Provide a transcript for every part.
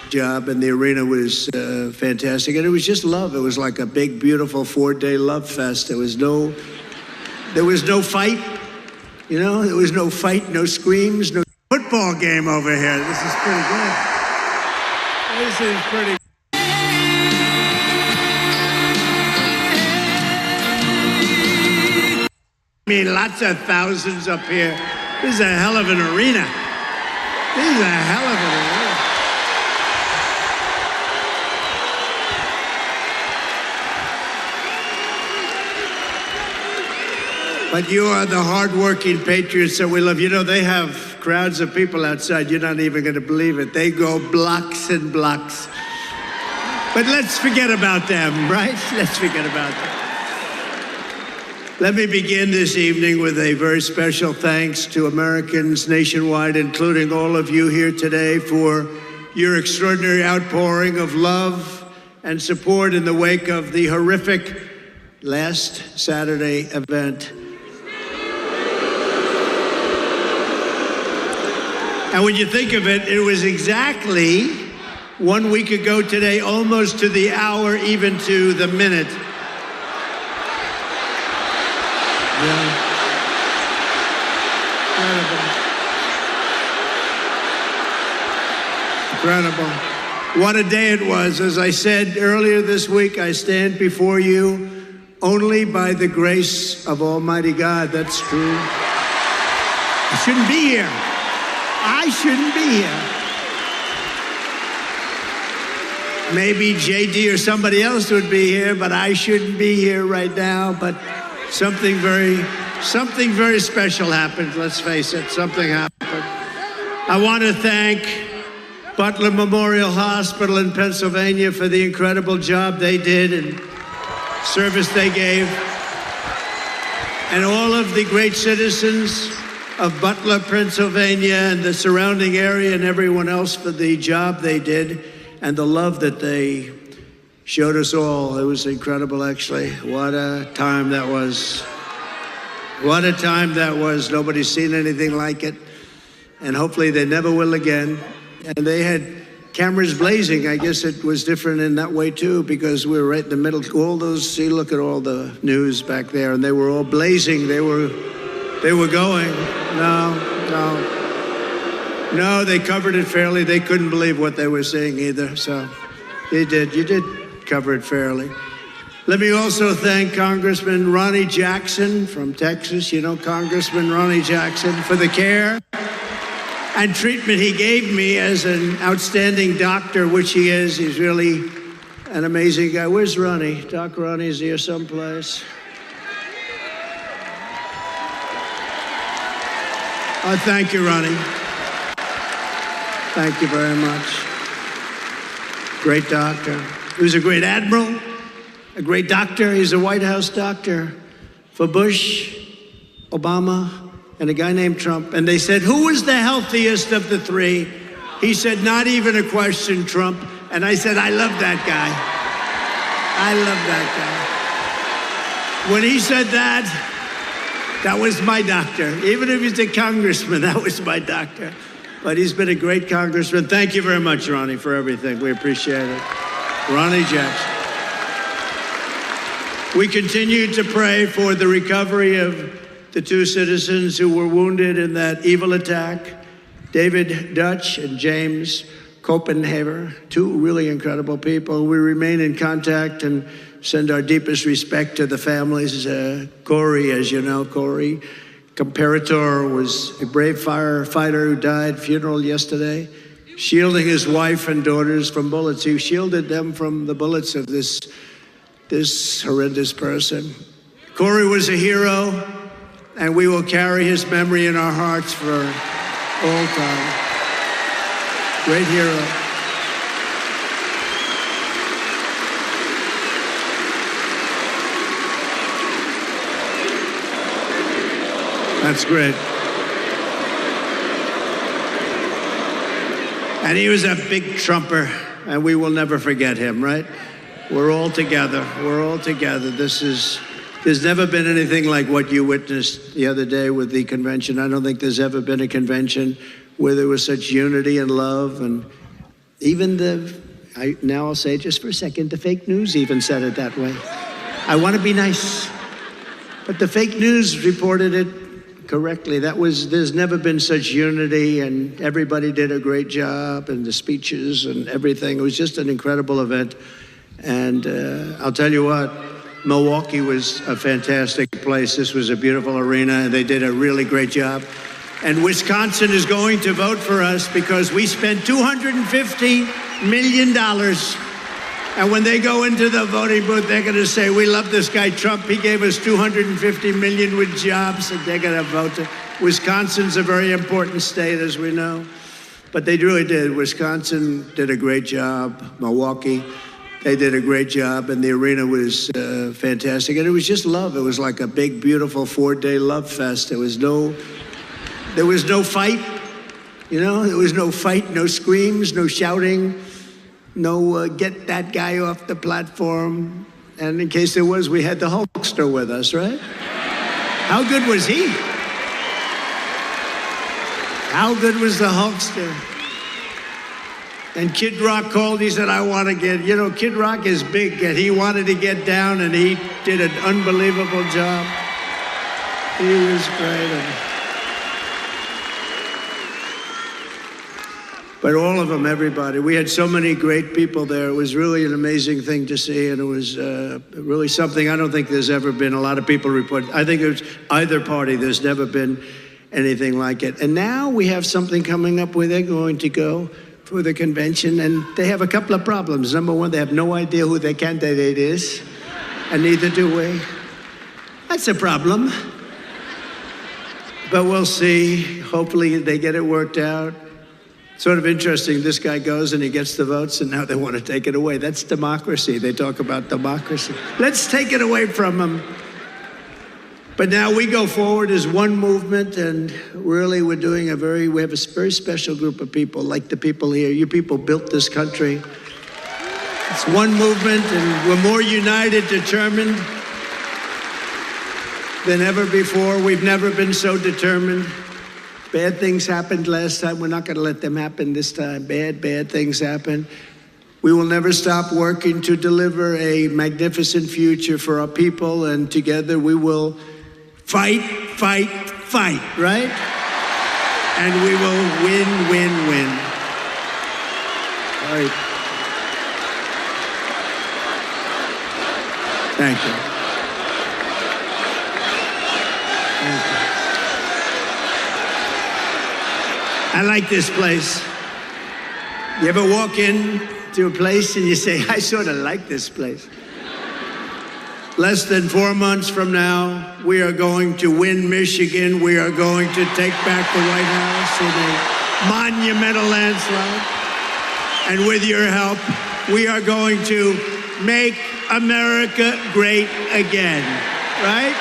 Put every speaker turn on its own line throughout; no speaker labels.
job, and the arena was fantastic, and it was just love. It was like a big, beautiful 4-day love fest. There was no fight, you know. There was no fight, no screams, no football game over here. This is pretty good. This is pretty. I mean, lots of thousands up here. This is a hell of an arena. This is a hell of an arena. But you are the hardworking patriots that we love. You know, they have crowds of people outside. You're not even going to believe it. They go blocks and blocks. But let's forget about them, right? Let's forget about them. Let me begin this evening with a very special thanks to Americans nationwide, including all of you here today, for your extraordinary outpouring of love and support in the wake of the horrific last Saturday event. And when you think of it, it was exactly 1 week ago today, almost to the hour, even to the minute. Yeah. Incredible. What a day it was. As I said earlier this week, I stand before you only by the grace of Almighty God. That's true. I shouldn't be here. I shouldn't be here. Maybe JD or somebody else would be here, but I shouldn't be here right now. But something very special happened. Let's face it, something happened. I want to thank Butler Memorial Hospital in Pennsylvania for the incredible job they did and service they gave, and all of the great citizens of Butler, Pennsylvania, and the surrounding area, and everyone else for the job they did and the love that they showed us all. It was incredible, actually. What a time that was. What a time that was. Nobody's seen anything like it, and hopefully they never will again. And they had cameras blazing. I guess it was different in that way too, because we were right in the middle. All those, see, look at all the news back there, and they were all blazing. They were going. No, they covered it fairly. They couldn't believe what they were seeing either. So you did cover it fairly. Let me also thank Congressman Ronnie Jackson from Texas. You know Congressman Ronnie Jackson, for the care and treatment he gave me as an outstanding doctor, which he is. He's really an amazing guy. Where's Ronnie? Doc Ronnie's here someplace. Oh, thank you, Ronnie. Thank you very much. Great doctor. He was a great admiral, a great doctor. He's a White House doctor for Bush, Obama, and a guy named Trump. And they said, who was the healthiest of the three? He said, not even a question, Trump. And I said, I love that guy. I love that guy. When he said that, that was my doctor. Even if he's a congressman, that was my doctor. But he's been a great congressman. Thank you very much, Ronnie, for everything. We appreciate it. Ronnie Jackson. We continue to pray for the recovery of the two citizens who were wounded in that evil attack, David Dutch and James Copenhaver, two really incredible people. We remain in contact and send our deepest respect to the families. Corey, as you know, Corey Comparator was a brave firefighter who died, funeral yesterday, shielding his wife and daughters from bullets. He shielded them from the bullets of this horrendous person. Corey was a hero, and we will carry his memory in our hearts for all time. Great hero. That's great. And he was a big trumper, and we will never forget him, right? We're all together. We're all together. There's never been anything like what you witnessed the other day with the convention. I don't think there's ever been a convention where there was such unity and love, and now I'll say it just for a second, the fake news even said it that way. I want to be nice, but the fake news reported it correctly. There's never been such unity, and everybody did a great job, and the speeches and everything. It was just an incredible event. And I'll tell you what, Milwaukee was a fantastic place. This was a beautiful arena, and they did a really great job. And Wisconsin is going to vote for us because we spent $250 million. And when they go into the voting booth, they're going to say, we love this guy Trump. He gave us $250 million with jobs, and they're going to vote. Wisconsin's a very important state, as we know. But they really did. Wisconsin did a great job. Milwaukee, they did a great job, and the arena was fantastic. And it was just love. It was like a big, beautiful 4-day love fest. There was no fight, there was no fight, no screams, no shouting, no get that guy off the platform. And in case there was, we had the Hulkster with us, right? How good was he? How good was the Hulkster? And Kid Rock called, he said, I want to get, Kid Rock is big, and he wanted to get down, and he did an unbelievable job. He was great. But all of them, everybody. We had so many great people there. It was really an amazing thing to see, and it was really something I don't think there's ever been. A lot of people report. I think it was either party. There's never been anything like it. And now we have something coming up where they're going to go for the convention, and they have a couple of problems. Number one, they have no idea who their candidate is, and neither do we. That's a problem. But we'll see. Hopefully they get it worked out. Sort of interesting, this guy goes and he gets the votes, and now they want to take it away. That's democracy. They talk about democracy. Let's take it away from them. But now we go forward as one movement, and really we have a very special group of people, like the people here. You people built this country. It's one movement, and we're more united, determined than ever before. We've never been so determined. Bad things happened last time. We're not going to let them happen this time. Bad things happen. We will never stop working to deliver a magnificent future for our people, and together we will fight, right? And we will win. All right. Thank you. I like this place. You ever walk in to a place and you say, I sort of like this place? Less than 4 months from now, we are going to win Michigan. We are going to take back the White House in a monumental landslide. And with your help, we are going to make America great again. Right?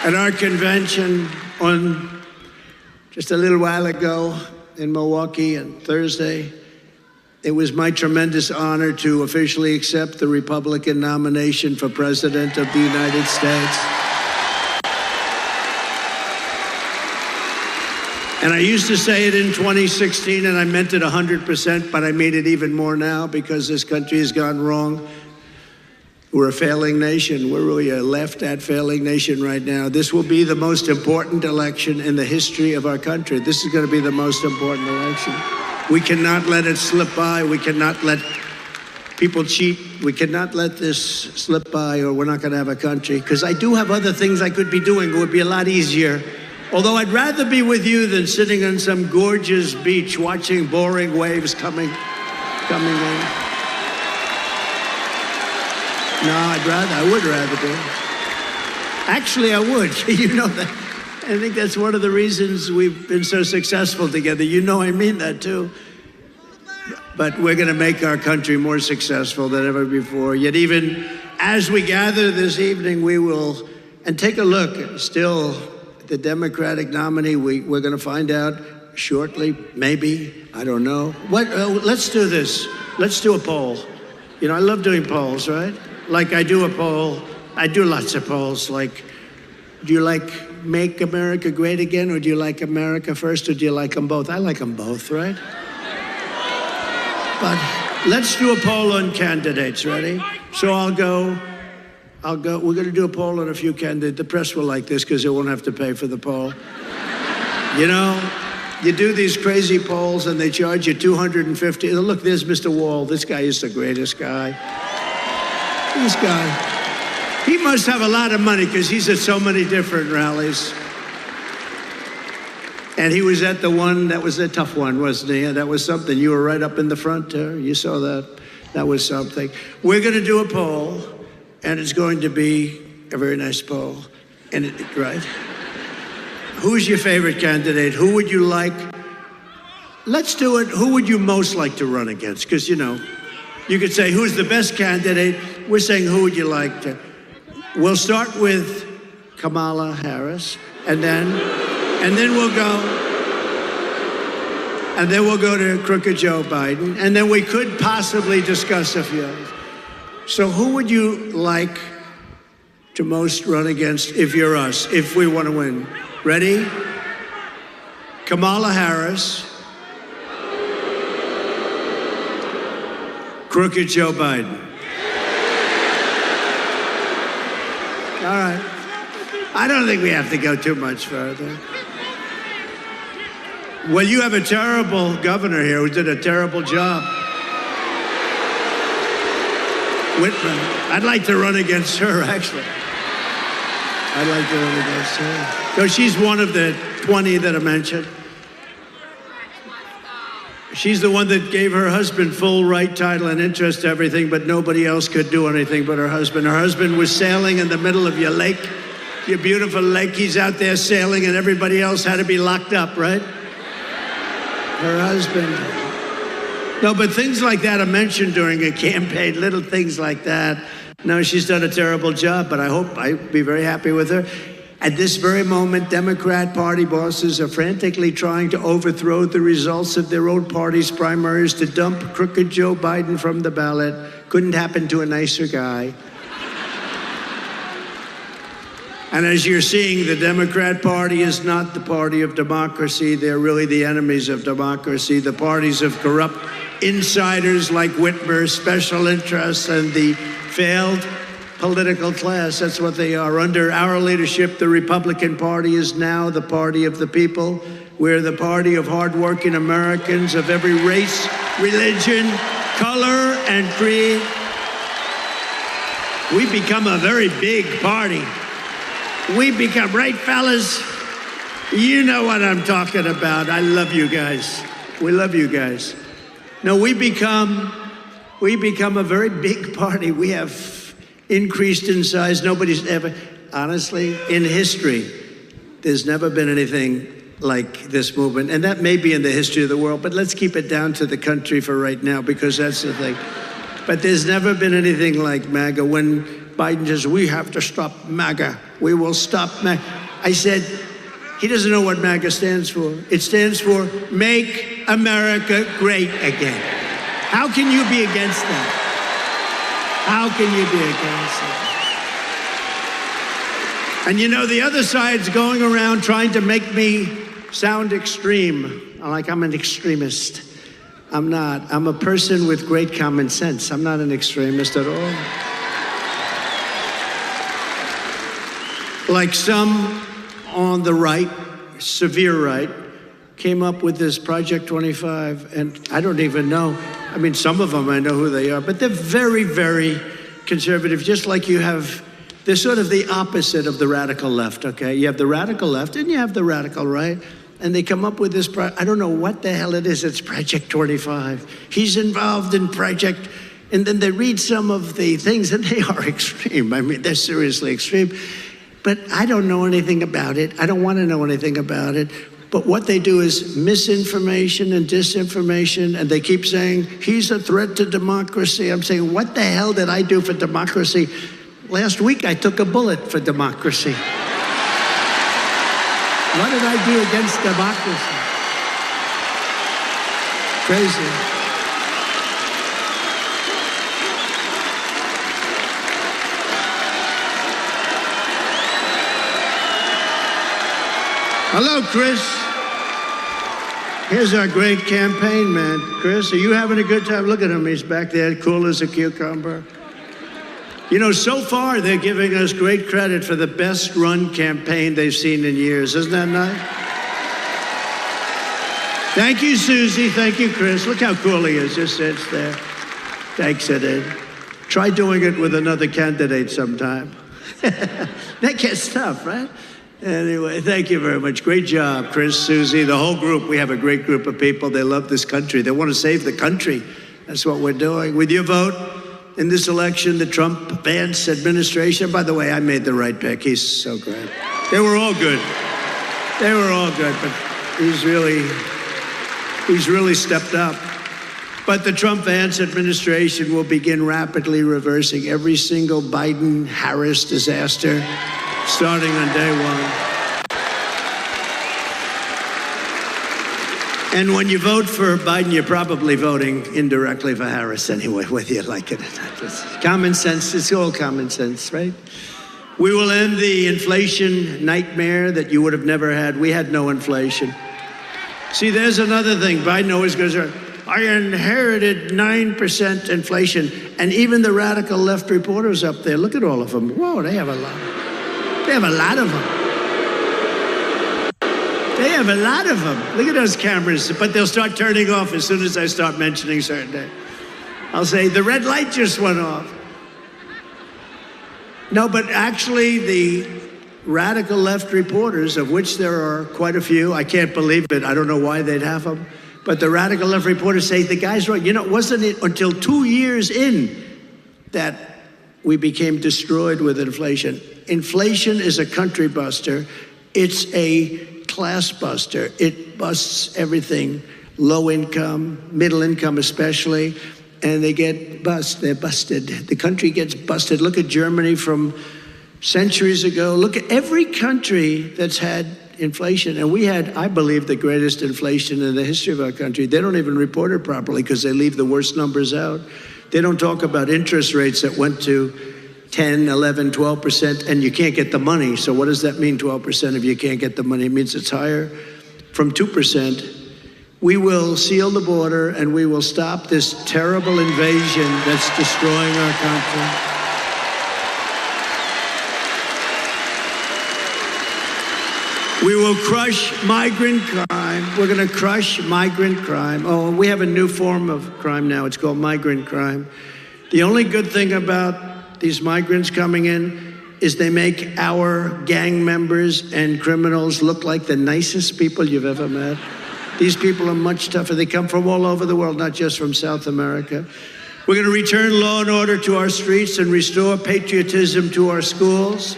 At our convention on just a little while ago in Milwaukee on Thursday, it was my tremendous honor to officially accept the Republican nomination for President of the United States. And I used to say it in 2016, and I meant it 100%, but I mean it even more now because this country has gone wrong. We're a failing nation. We're really a left-at failing nation right now. This will be the most important election in the history of our country. This is going to be the most important election. We cannot let it slip by. We cannot let people cheat. We cannot let this slip by, or we're not going to have a country. Because I do have other things I could be doing. It would be a lot easier. Although I'd rather be with you than sitting on some gorgeous beach watching boring waves coming in. No, I would rather be. Actually, I would. You know that. I think that's one of the reasons we've been so successful together. You know I mean that too. But we're going to make our country more successful than ever before. Yet even as we gather this evening, we will, and take a look, still the Democratic nominee, we're going to find out shortly, maybe, I don't know. Let's do this. Let's do a poll. You know, I love doing polls, right? Like I do a poll, I do lots of polls, like, do you like Make America Great Again, or do you like America First, or do you like them both? I like them both, right? But let's do a poll on candidates, ready? So I'll go. We're going to do a poll on a few candidates. The press will like this because they won't have to pay for the poll. You know, you do these crazy polls and they charge you $250. Look, there's Mr. Wall. This guy is the greatest guy. This guy. He must have a lot of money because he's at so many different rallies. And he was at the one, that was a tough one, wasn't he? That was something. You were right up in the front there. You saw that. That was something. We're going to do a poll, and it's going to be a very nice poll. And right? Who's your favorite candidate? Who would you like? Let's do it. Who would you most like to run against? Because, you know, you could say, who's the best candidate? We're saying, who would you like to? We'll start with Kamala Harris, and then we'll go to crooked Joe Biden, and then we could possibly discuss a few others. So who would you like to most run against if you're us, if we want to win? Ready? Kamala Harris, crooked Joe Biden. All right. I don't think we have to go too much further. Well, you have a terrible governor here who did a terrible job. Whitman. I'd like to run against her, actually. I'd like to run against her. So she's one of the 20 that I mentioned. She's the one that gave her husband full right, title, and interest to everything, but nobody else could do anything but her husband. Her husband was sailing in the middle of your lake, your beautiful lake. He's out there sailing, and everybody else had to be locked up, right? Her husband. No, but things like that are mentioned during a campaign, little things like that. No, she's done a terrible job, but I hope I'd be very happy with her. At this very moment, Democrat Party bosses are frantically trying to overthrow the results of their own party's primaries to dump crooked Joe Biden from the ballot. Couldn't happen to a nicer guy. And as you're seeing, the Democrat Party is not the party of democracy. They're really the enemies of democracy, the parties of corrupt insiders like Whitmer, special interests, and the failed political class. That's what they are. Under our leadership, the Republican Party is now the party of the people. We're the party of hardworking Americans of every race, religion, color, and creed. We've become a very big party. We become, right, fellas? You know what I'm talking about. I love you guys. We love you guys. No, we become a very big party. We have increased in size. Nobody's ever, honestly, in history, there's never been anything like this movement. And that may be in the history of the world, but let's keep it down to the country for right now, because that's the thing. But there's never been anything like MAGA. When Biden says, we have to stop MAGA. We will stop MAGA. I said, he doesn't know what MAGA stands for. It stands for Make America Great Again. How can you be against that? How can you be against that? And you know, the other side's going around trying to make me sound extreme, like I'm an extremist. I'm not. I'm a person with great common sense. I'm not an extremist at all. Like some on the right, severe right, came up with this Project 25, and I don't even know. I mean, some of them I know who they are, but they're very, very conservative, just like you have. They're sort of the opposite of the radical left, okay? You have the radical left and you have the radical right, and they come up with this, I don't know what the hell it is, it's Project 25. He's involved in Project, and then they read some of the things, and they are extreme. I mean, they're seriously extreme. But I don't know anything about it. I don't want to know anything about it. But what they do is misinformation and disinformation, and they keep saying, he's a threat to democracy. I'm saying, what the hell did I do for democracy? Last week, I took a bullet for democracy. What did I do against democracy? Crazy. Hello, Chris. Here's our great campaign man. Chris, are you having a good time? Look at him. He's back there, cool as a cucumber. You know, so far, they're giving us great credit for the best run campaign they've seen in years. Isn't that nice? Thank you, Susie. Thank you, Chris. Look how cool he is. Just sits there. Thanks, Ed. Try doing it with another candidate sometime. That gets tough, right? Anyway, thank you very much. Great job, Chris, Susie, the whole group. We have a great group of people. They love this country. They want to save the country. That's what we're doing. With your vote in this election, the Trump-Vance administration, by the way, I made the right pick. He's so great. They were all good. They were all good, but he's really stepped up. But the Trump-Vance administration will begin rapidly reversing every single Biden-Harris disaster starting on day one. And when you vote for Biden, you're probably voting indirectly for Harris anyway, whether you like it or not. It's common sense. It's all common sense, right? We will end the inflation nightmare that you would have never had. We had no inflation. See, there's another thing. Biden always goes around, I inherited 9% inflation. And even the radical left reporters up there, look at all of them. Whoa, they have a lot. They have a lot of them. They have a lot of them. Look at those cameras, but they'll start turning off as soon as I start mentioning certain things. I'll say, the red light just went off. No, but actually the radical left reporters, of which there are quite a few, I can't believe it, I don't know why they'd have them, but the radical left reporters say, the guy's right. You know, wasn't it until 2 years in that we became destroyed with inflation? Inflation is a country buster. It's a class buster. It busts everything, low income, middle income especially, and they get they're busted. The country gets busted. Look at Germany from centuries ago. Look at every country that's had inflation. And we had, I believe, the greatest inflation in the history of our country. They don't even report it properly because they leave the worst numbers out. They don't talk about interest rates that went to 10, 11, 12%, and you can't get the money. So what does that mean, 12% if you can't get the money? It means it's higher from 2%. We will seal the border and we will stop this terrible invasion that's destroying our country. We will crush migrant crime. We're going to crush migrant crime. Oh, we have a new form of crime now. It's called migrant crime. The only good thing about these migrants coming in is they make our gang members and criminals look like the nicest people you've ever met. These people are much tougher. They come from all over the world, not just from South America. We're going to return law and order to our streets and restore patriotism to our schools.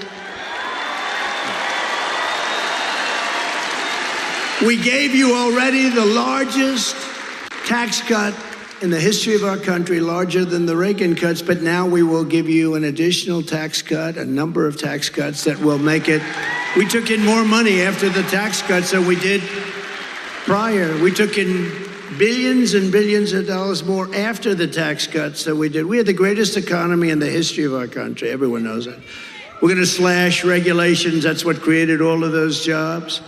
We gave you already the largest tax cut in the history of our country, larger than the Reagan cuts, but now we will give you an additional tax cut, a number of tax cuts that will make it. We took in more money after the tax cuts than we did prior. We took in billions and billions of dollars more after the tax cuts than we did. We had the greatest economy in the history of our country. Everyone knows that. We're going to slash regulations. That's what created all of those jobs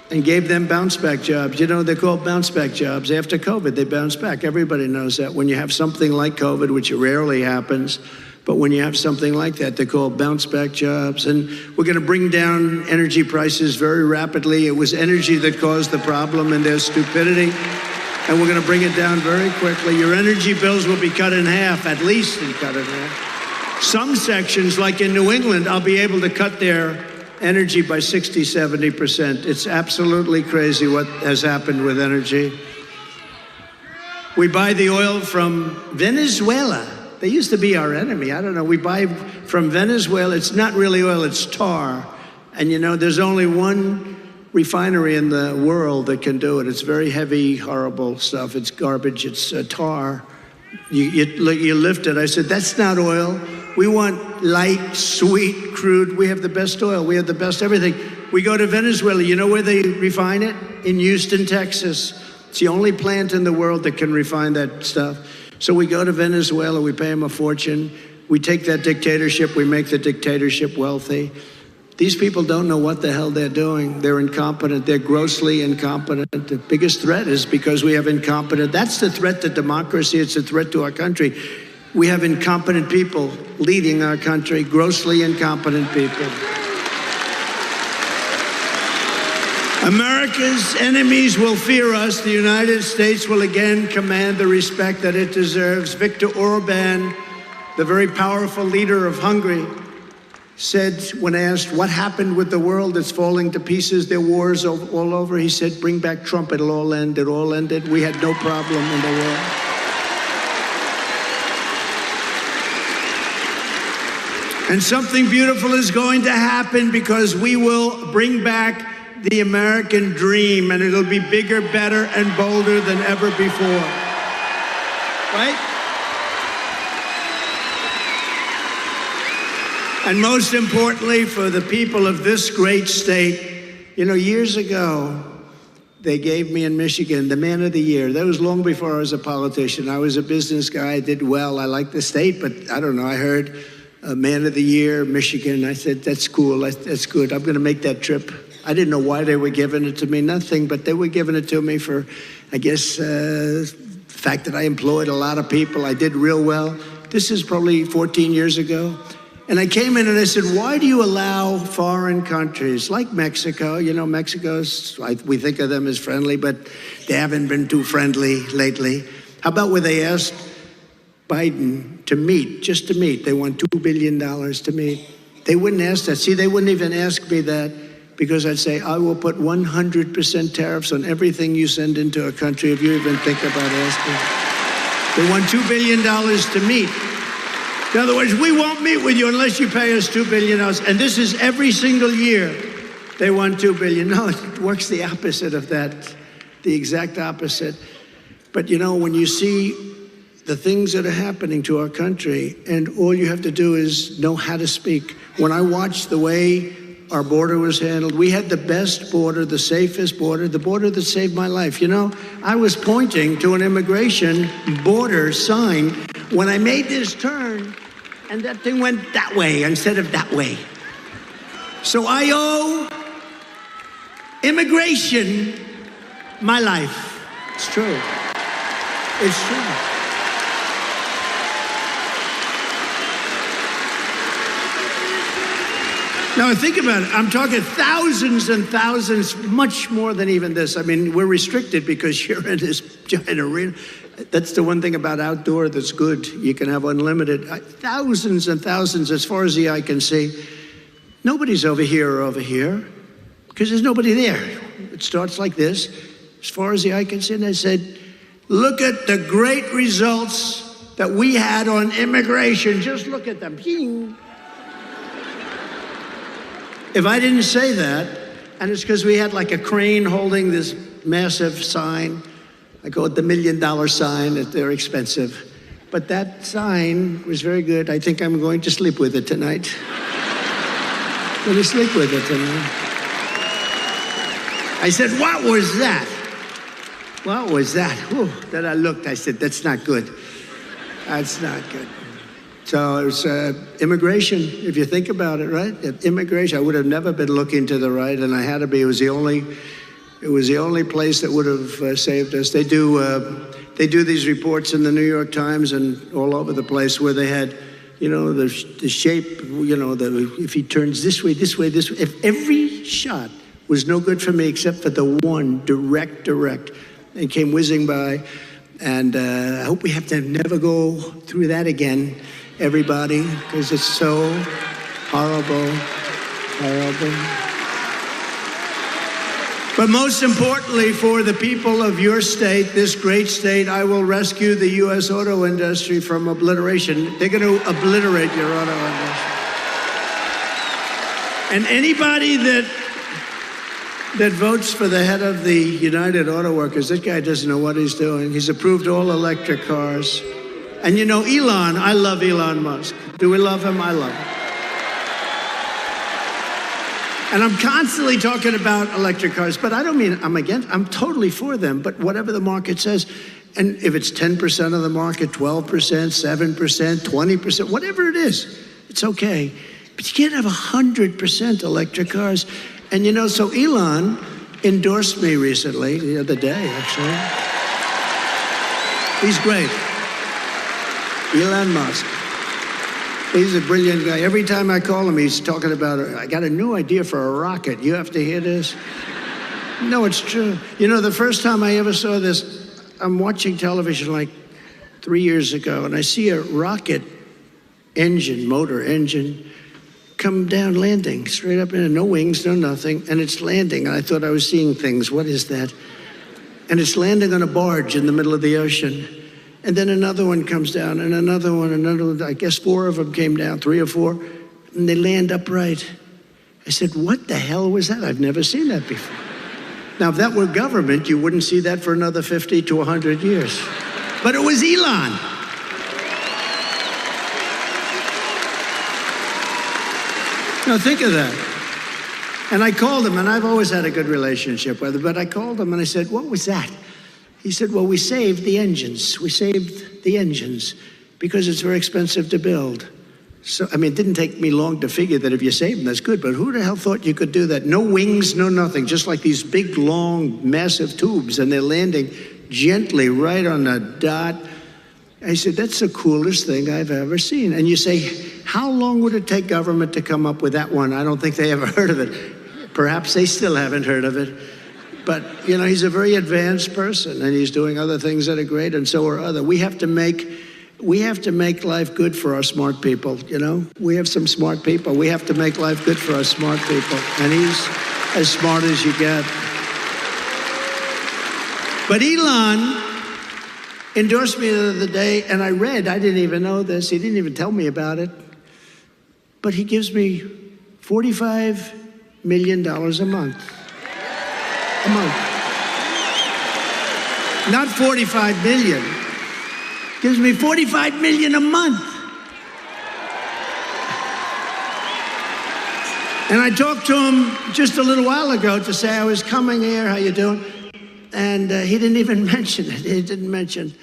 and gave them bounce-back jobs. You know, they're called bounce-back jobs. After COVID, they bounce back. Everybody knows that. When you have something like COVID, which rarely happens, but when you have something like that, they're called bounce-back jobs. And we're going to bring down energy prices very rapidly. It was energy that caused the problem and their stupidity. And we're going to bring it down very quickly. Your energy bills will be cut in half, at least cut in half. Some sections, like in New England, I'll be able to cut their energy by 60, 70%. It's absolutely crazy what has happened with energy. We buy the oil from Venezuela. They used to be our enemy. I don't know. We buy from Venezuela. It's not really oil, it's tar. And you know, there's only one refinery in the world that can do it. It's very heavy, horrible stuff. It's garbage. It's tar. You lift it. I said, that's not oil. We want light, sweet, crude. We have the best oil. We have the best everything. We go to Venezuela. You know where they refine it? In Houston, Texas. It's the only plant in the world that can refine that stuff. So we go to Venezuela. We pay them a fortune. We take that dictatorship. We make the dictatorship wealthy. These people don't know what the hell they're doing. They're incompetent. They're grossly incompetent. The biggest threat is because we have incompetent. That's the threat to democracy. It's a threat to our country. We have incompetent people leading our country, grossly incompetent people. America's enemies will fear us. The United States will again command the respect that it deserves. Viktor Orban, the very powerful leader of Hungary, said when asked what happened with the world that's falling to pieces, there are wars all over, he said, bring back Trump, it'll all end. It all ended. We had no problem in the world. And something beautiful is going to happen because we will bring back the American dream, and it'll be bigger, better, and bolder than ever before. Right? And most importantly, for the people of this great state, you know, years ago, they gave me in Michigan the Man of the Year. That was long before I was a politician. I was a business guy, I did well, I liked the state, but I don't know, I heard Man of the Year, Michigan. I said, that's cool, that's good, I'm gonna make that trip. I didn't know why they were giving it to me, nothing, but they were giving it to me for, I guess, the fact that I employed a lot of people, I did real well. This is probably 14 years ago. And I came in and I said, why do you allow foreign countries like Mexico? You know, we think of them as friendly, but they haven't been too friendly lately. How about where they asked Biden to meet, just to meet? They want $2 billion to meet. They wouldn't ask that. See, they wouldn't even ask me that because I'd say, I will put 100% tariffs on everything you send into a country if you even think about asking. They want $2 billion to meet. In other words, we won't meet with you unless you pay us $2 billion. And this is every single year. They want $2 billion. No, it works the opposite of that, the exact opposite. But you know, when you see the things that are happening to our country, and all you have to do is know how to speak. When I watched the way our border was handled, we had the best border, the safest border, the border that saved my life. You know, I was pointing to an immigration border sign when I made this turn, and that thing went that way instead of that way. So I owe immigration my life. It's true. It's true. Now think about it. I'm talking thousands and thousands, much more than even this. I mean, we're restricted because you're in this giant arena. That's the one thing about outdoor that's good. You can have unlimited, thousands and thousands as far as the eye can see. Nobody's over here or over here because there's nobody there. It starts like this, as far as the eye can see. And I said, look at the great results that we had on immigration. Just look at them. Ping. If I didn't say that, and it's because we had like a crane holding this massive sign, I call it the $1 million sign, that they're expensive. But that sign was very good. I think I'm going to sleep with it tonight. I'm going to sleep with it tonight. I said, what was that? What was that? Whew. Then I looked, I said, that's not good. That's not good. So it was immigration, if you think about it, right? Immigration, I would have never been looking to the right, and I had to be. It was the only place that would have saved us. They do these reports in the New York Times and all over the place where they had, you know, the shape, you know, if he turns this way, this way, this way. If every shot was no good for me except for the one direct, and came whizzing by. And I hope we have to never go through that again, everybody, because it's so horrible. But most importantly, for the people of your state, this great state, I will rescue the U.S. auto industry from obliteration. They're going to obliterate your auto industry. And anybody that votes for the head of the United Auto Workers, this guy doesn't know what he's doing. He's approved all electric cars. And you know, Elon, I love Elon Musk. Do we love him? I love him. And I'm constantly talking about electric cars, but I don't mean I'm totally for them, but whatever the market says, and if it's 10% of the market, 12%, 7%, 20%, whatever it is, it's okay. But you can't have 100% electric cars. And you know, so Elon endorsed me recently, the other day, actually. He's great. Elon Musk. He's a brilliant guy. Every time I call him, he's talking about, I got a new idea for a rocket. You have to hear this. No, it's true. You know, the first time I ever saw this, I'm watching television like 3 years ago, and I see a rocket engine, motor engine, come down landing, straight up in, no wings, no nothing, and it's landing. And I thought I was seeing things. What is that? And it's landing on a barge in the middle of the ocean. And then another one comes down, and another one, I guess 4 of them came down, 3 or 4, and they land upright. I said, what the hell was that? I've never seen that before. Now, if that were government, you wouldn't see that for another 50 to 100 years. But it was Elon. Now, think of that. And I called him, and I've always had a good relationship with him, but I called him and I said, what was that? He said, well, we saved the engines. We saved the engines because it's very expensive to build. So, I mean, it didn't take me long to figure that if you save them, that's good, but who the hell thought you could do that? No wings, no nothing, just like these big, long, massive tubes, and they're landing gently right on the dot. I said, that's the coolest thing I've ever seen. And you say, how long would it take government to come up with that one? I don't think they ever heard of it. Perhaps they still haven't heard of it. But, you know, he's a very advanced person, and he's doing other things that are great, and so are others. We have to make life good for our smart people, you know? We have some smart people. We have to make life good for our smart people. And he's as smart as you get. But Elon endorsed me the other day, and I didn't even know this. He didn't even tell me about it. But he gives me $45 million a month. A month. Not 45 million. Gives me 45 million a month. And I talked to him just a little while ago to say I was coming here, how you doing? And he didn't even mention it. He didn't mention.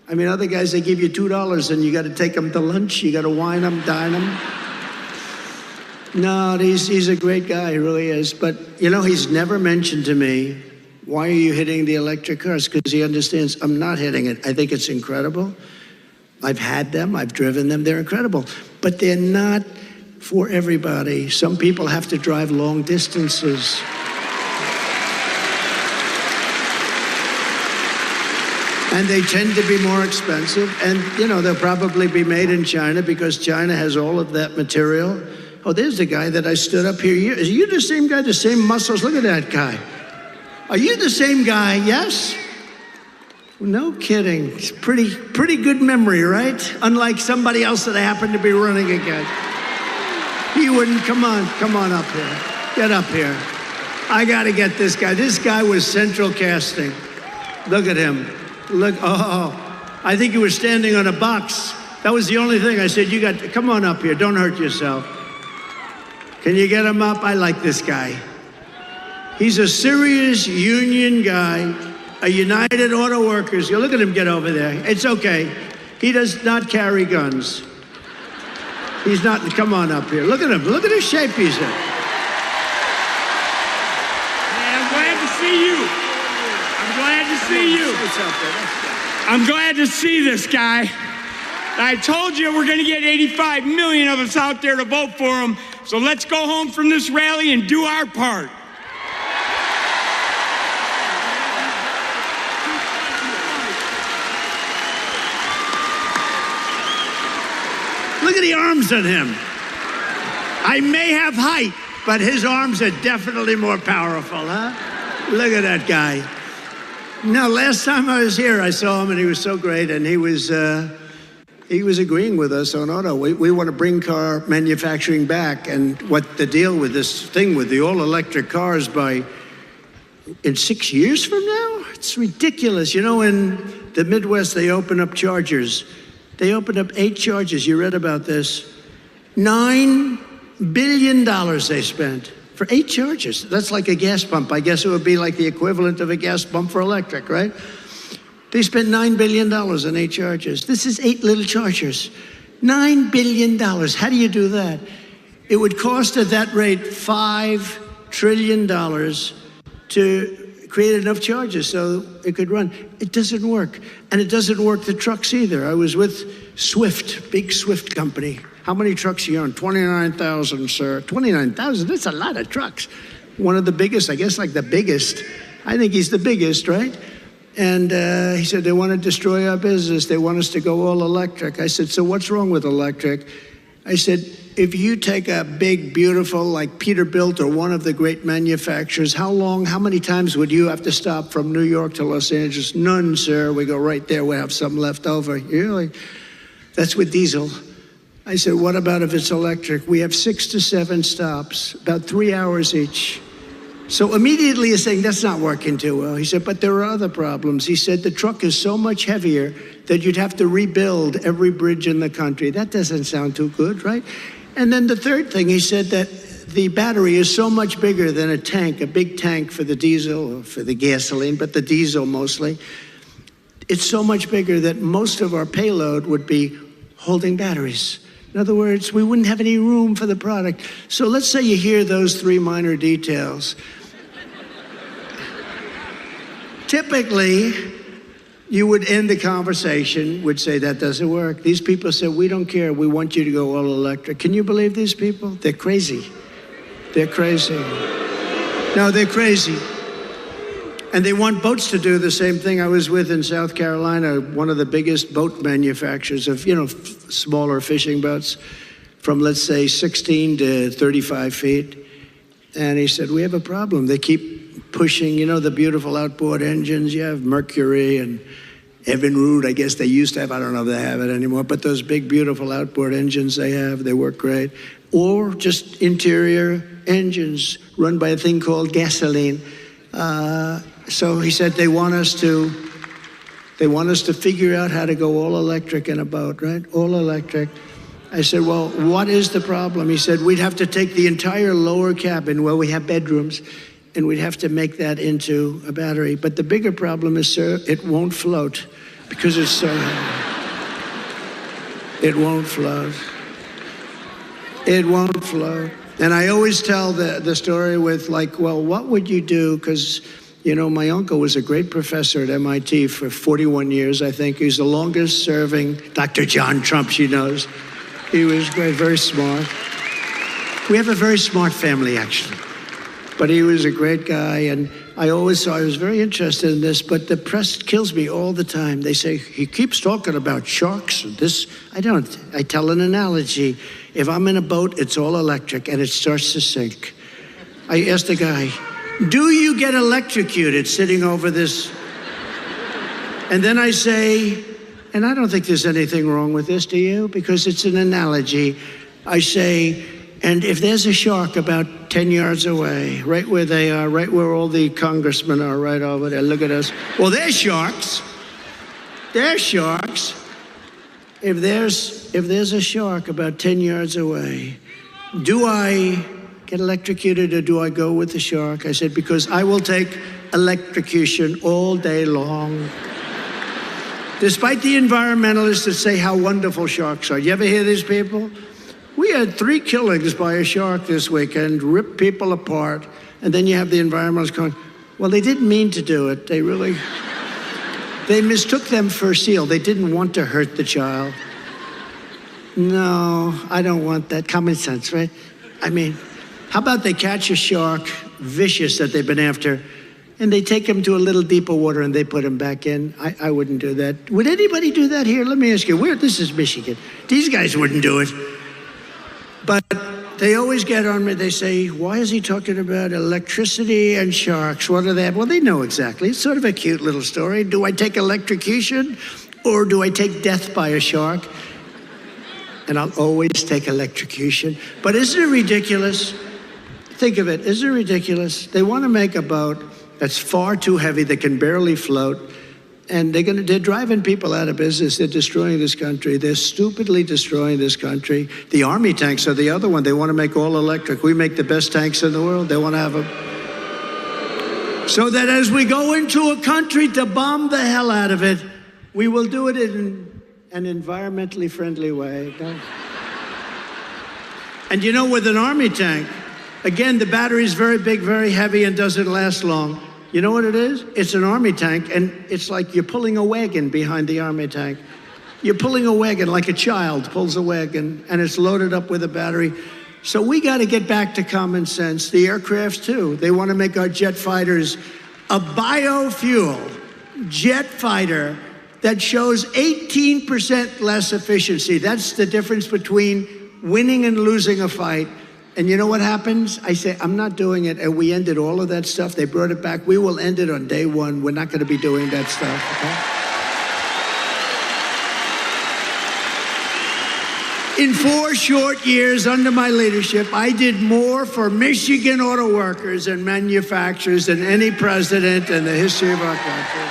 I mean, other guys, they give you $2 and you got to take them to lunch. You got to wine them, dine them. No, he's a great guy, he really is. But, you know, he's never mentioned to me, why are you hitting the electric cars? Because he understands I'm not hitting it. I think it's incredible. I've had them, I've driven them, they're incredible. But they're not for everybody. Some people have to drive long distances. And they tend to be more expensive. And, you know, they'll probably be made in China because China has all of that material. Oh, there's the guy that I stood up here. Are you the same guy, the same muscles? Look at that guy. Are you the same guy? Yes? No kidding. It's pretty good memory, right? Unlike somebody else that I happen to be running against. He wouldn't. Come on up here. Get up here. I got to get this guy. This guy was central casting. Look at him. Look, I think you were standing on a box. That was the only thing. I said, come on up here. Don't hurt yourself. Can you get him up? I like this guy. He's a serious union guy, a United Auto Workers. You look at him get over there. It's okay. He does not carry guns. He's not, come on up here. Look at him. Look at his shape he's in.
Hey, I'm glad to see you. I'm glad to see you. I'm glad to see this guy. I told you we're going to get 85 million of us out there to vote for him. So let's go home from this rally and do our part.
Look at the arms on him. I may have height, but his arms are definitely more powerful, huh? Look at that guy. Now, last time I was here, I saw him, and he was so great, and he was agreeing with us on auto. We want to bring car manufacturing back, and what the deal with this thing with the all-electric cars in 6 years from now? It's ridiculous. You know, in the Midwest, they open up chargers. They opened up 8 chargers. You read about this. $9 billion they spent for 8 chargers. That's like a gas pump. I guess it would be like the equivalent of a gas pump for electric, right? They spent $9 billion on 8 chargers. This is 8 little chargers. $9 billion. How do you do that? It would cost at that rate $5 trillion to create enough charges so it could run. It doesn't work. And it doesn't work the trucks either. I was with Swift, big Swift company. How many trucks are you on? 29,000, sir. 29,000? That's a lot of trucks. One of the biggest, I guess like the biggest. I think he's the biggest, right? And he said, they want to destroy our business. They want us to go all electric. I said, so what's wrong with electric? I said, if you take a big, beautiful, like Peterbilt or one of the great manufacturers, how many times would you have to stop from New York to Los Angeles? None, sir. We go right there. We have some left over. Really? That's with diesel. I said, what about if it's electric? We have 6 to 7 stops, about 3 hours each. So immediately he's saying, that's not working too well. He said, but there are other problems. He said, the truck is so much heavier that you'd have to rebuild every bridge in the country. That doesn't sound too good, right? And then the third thing, he said that the battery is so much bigger than a tank, a big tank for the diesel or for the gasoline, but the diesel mostly. It's so much bigger that most of our payload would be holding batteries. In other words, we wouldn't have any room for the product. So let's say you hear those 3 minor details. Typically, you would end the conversation, would say, that doesn't work. These people said, we don't care. We want you to go all electric. Can you believe these people? They're crazy. They're crazy. No, they're crazy. And they want boats to do the same thing. I was with in South Carolina, one of the biggest boat manufacturers of, smaller fishing boats from, let's say, 16 to 35 feet. And he said, we have a problem. They keep pushing, the beautiful outboard engines. You have Mercury and Evinrude, I guess they used to have. I don't know if they have it anymore. But those big, beautiful outboard engines they have, they work great. Or just interior engines run by a thing called gasoline. So he said they want us to figure out how to go all electric in a boat, right? All electric. I said, well, what is the problem? He said, we'd have to take the entire lower cabin where we have bedrooms, and we'd have to make that into a battery. But the bigger problem is, sir, it won't float because it's so heavy. It won't float. It won't float. And I always tell the story with well, what would you do? Because, my uncle was a great professor at MIT for 41 years, I think. He's the longest serving, Dr. John Trump, she knows. He was great, very smart. We have a very smart family, actually. But he was a great guy, and I always saw I was very interested in this, but the press kills me all the time. They say, he keeps talking about sharks and this. I don't. I tell an analogy. If I'm in a boat, it's all electric, and it starts to sink. I asked the guy, do you get electrocuted sitting over this? And then I say, and I don't think there's anything wrong with this, do you? Because it's an analogy. I say, and if there's a shark about 10 yards away, right where they are, right where all the congressmen are, right over there, look at us. Well, they're sharks. They're sharks. If there's a shark about 10 yards away, do I get electrocuted or do I go with the shark? I said, because I will take electrocution all day long. Despite the environmentalists that say how wonderful sharks are. You ever hear these people? We had 3 killings by a shark this weekend, ripped people apart, and then you have the environmentalists going, well, they didn't mean to do it. They mistook them for a seal. They didn't want to hurt the child. No, I don't want that. Common sense, right? I mean, how about they catch a shark, vicious that they've been after, and they take him to a little deeper water and they put him back in? I wouldn't do that. Would anybody do that here? Let me ask you, this is Michigan. These guys wouldn't do it. But they always get on me. They say, why is he talking about electricity and sharks? What are they? Well, they know exactly. It's sort of a cute little story. Do I take electrocution or do I take death by a shark? And I'll always take electrocution. But isn't it ridiculous? Think of it. Isn't it ridiculous? They want to make a boat that's far too heavy, that can barely float. And they're driving people out of business. They're destroying this country. They're stupidly destroying this country. The Army tanks are the other one. They want to make all electric. We make the best tanks in the world. They want to have them. So that as we go into a country to bomb the hell out of it, we will do it in an environmentally friendly way. And you know, with an Army tank, again, the battery is very big, very heavy, and doesn't last long. You know what it is? It's an Army tank, and it's like you're pulling a wagon behind the Army tank. You're pulling a wagon like a child pulls a wagon, and it's loaded up with a battery. So we got to get back to common sense. The aircrafts, too. They want to make our jet fighters a biofuel jet fighter that shows 18% less efficiency. That's the difference between winning and losing a fight. And you know what happens? I say, I'm not doing it. And we ended all of that stuff. They brought it back. We will end it on day one. We're not going to be doing that stuff, okay? In 4 short years under my leadership, I did more for Michigan auto workers and manufacturers than any president in the history of our country.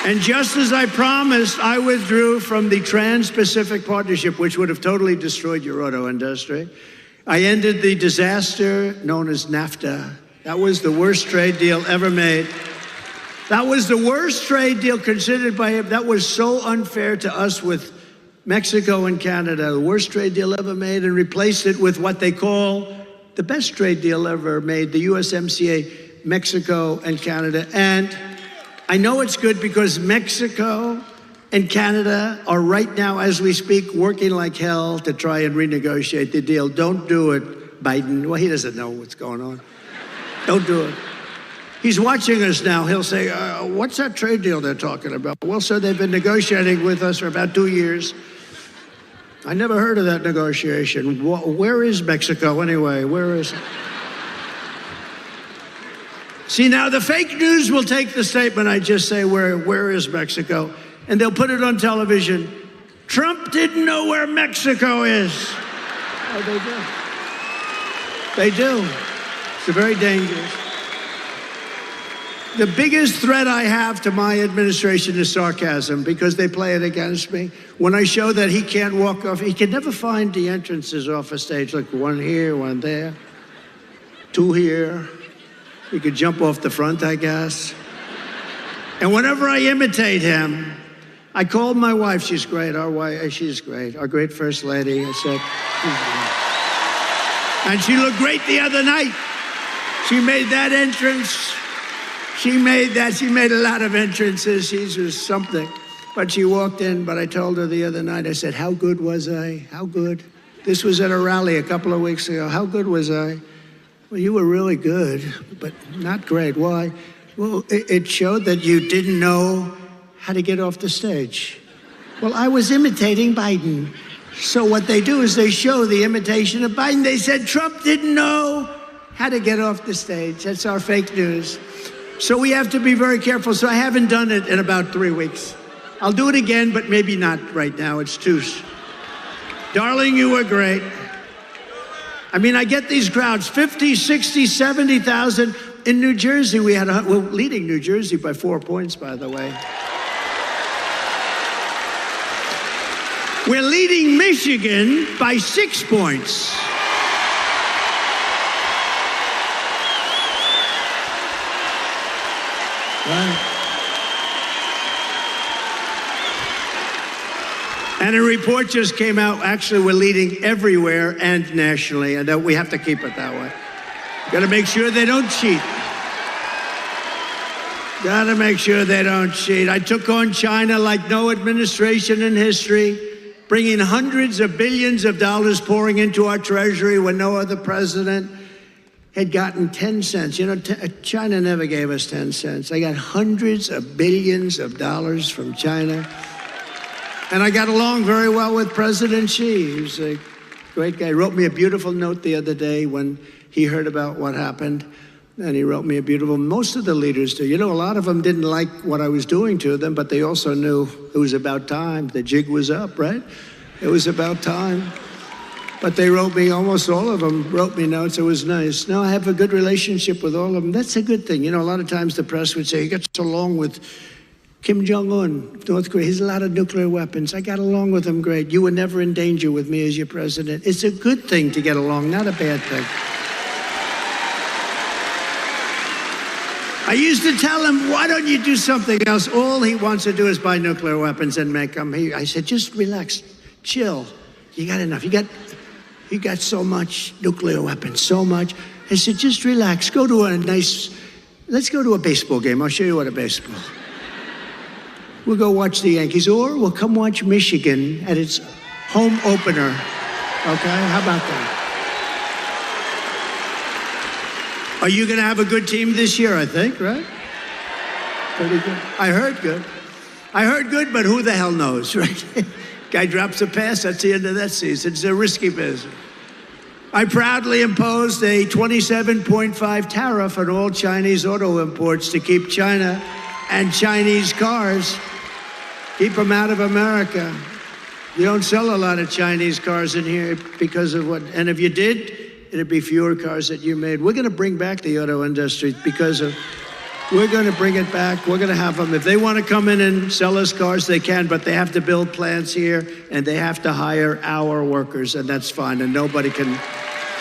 And just as I promised, I withdrew from the Trans-Pacific Partnership, which would have totally destroyed your auto industry. I ended the disaster known as NAFTA. That was the worst trade deal ever made. That was the worst trade deal considered by him. That was so unfair to us with Mexico and Canada, the worst trade deal ever made, and replaced it with what they call the best trade deal ever made, the USMCA, Mexico and Canada. And I know it's good because Mexico and Canada are right now, as we speak, working like hell to try and renegotiate the deal. Don't do it, Biden. Well, he doesn't know what's going on. Don't do it. He's watching us now. He'll say, what's that trade deal they're talking about? Well, sir, they've been negotiating with us for about 2 years. I never heard of that negotiation. Where is Mexico anyway? Where is it? See, now the fake news will take the statement I just say, where is Mexico? And they'll put it on television. Trump didn't know where Mexico is. Oh, they do. They do. It's very dangerous. The biggest threat I have to my administration is sarcasm, because they play it against me. When I show that he can't walk off, he can never find the entrances off a stage, like one here, one there, 2 here. He could jump off the front, I guess. And whenever I imitate him, I called my wife. She's great. Our wife, she's great. Our great First Lady. I said, and she looked great the other night. She made that entrance. She made a lot of entrances. She was something. But she walked in, but I told her the other night, I said, how good was I? How good? This was at a rally a couple of weeks ago. How good was I? Well, you were really good, but not great. Why? Well, it showed that you didn't know how to get off the stage. Well, I was imitating Biden. So what they do is they show the imitation of Biden. They said Trump didn't know how to get off the stage. That's our fake news. So we have to be very careful. So I haven't done it in about 3 weeks. I'll do it again, but maybe not right now. It's too. Darling, you were great. I mean, I get these crowds, 50, 60, 70,000. In New Jersey, we're leading New Jersey by 4 points, by the way. We're leading Michigan by 6 points. Right. And a report just came out. Actually, we're leading everywhere and nationally, and we have to keep it that way. Got to make sure they don't cheat. Got to make sure they don't cheat. I took on China like no administration in history, bringing hundreds of billions of dollars pouring into our treasury when no other president had gotten 10 cents. You know, China never gave us 10 cents. I got hundreds of billions of dollars from China. And I got along very well with President Xi. He was a great guy. He wrote me a beautiful note the other day when he heard about what happened. And he wrote me a beautiful, most of the leaders do. You know, a lot of them didn't like what I was doing to them, but they also knew it was about time. The jig was up, right? It was about time. But they wrote me, almost all of them wrote me notes. It was nice. No, I have a good relationship with all of them. That's a good thing. You know, a lot of times the press would say, he gets along with Kim Jong-un, North Korea. He has a lot of nuclear weapons. I got along with him great. You were never in danger with me as your president. It's a good thing to get along, not a bad thing. I used to tell him, why don't you do something else? All he wants to do is buy nuclear weapons and make them. I said, just relax. chill. You got enough. You got so much nuclear weapons, so much. I said, just relax. Let's go to a baseball game. I'll show you what a baseball. We'll go watch the Yankees, or we'll come watch Michigan at its home opener. Okay, how about that? Are you going to have a good team this year, I think, right? Pretty good. I heard good, but who the hell knows, right? Guy drops a pass, that's the end of that season. It's a risky business. I proudly imposed a 27.5 tariff on all Chinese auto imports to keep China and Chinese cars, keep them out of America. You don't sell a lot of Chinese cars in here because of what, and if you did, it'd be fewer cars that you made. We're going to bring back the auto industry we're going to bring it back. We're going to have them. If they want to come in and sell us cars, they can, but they have to build plants here and they have to hire our workers, and that's fine, and nobody can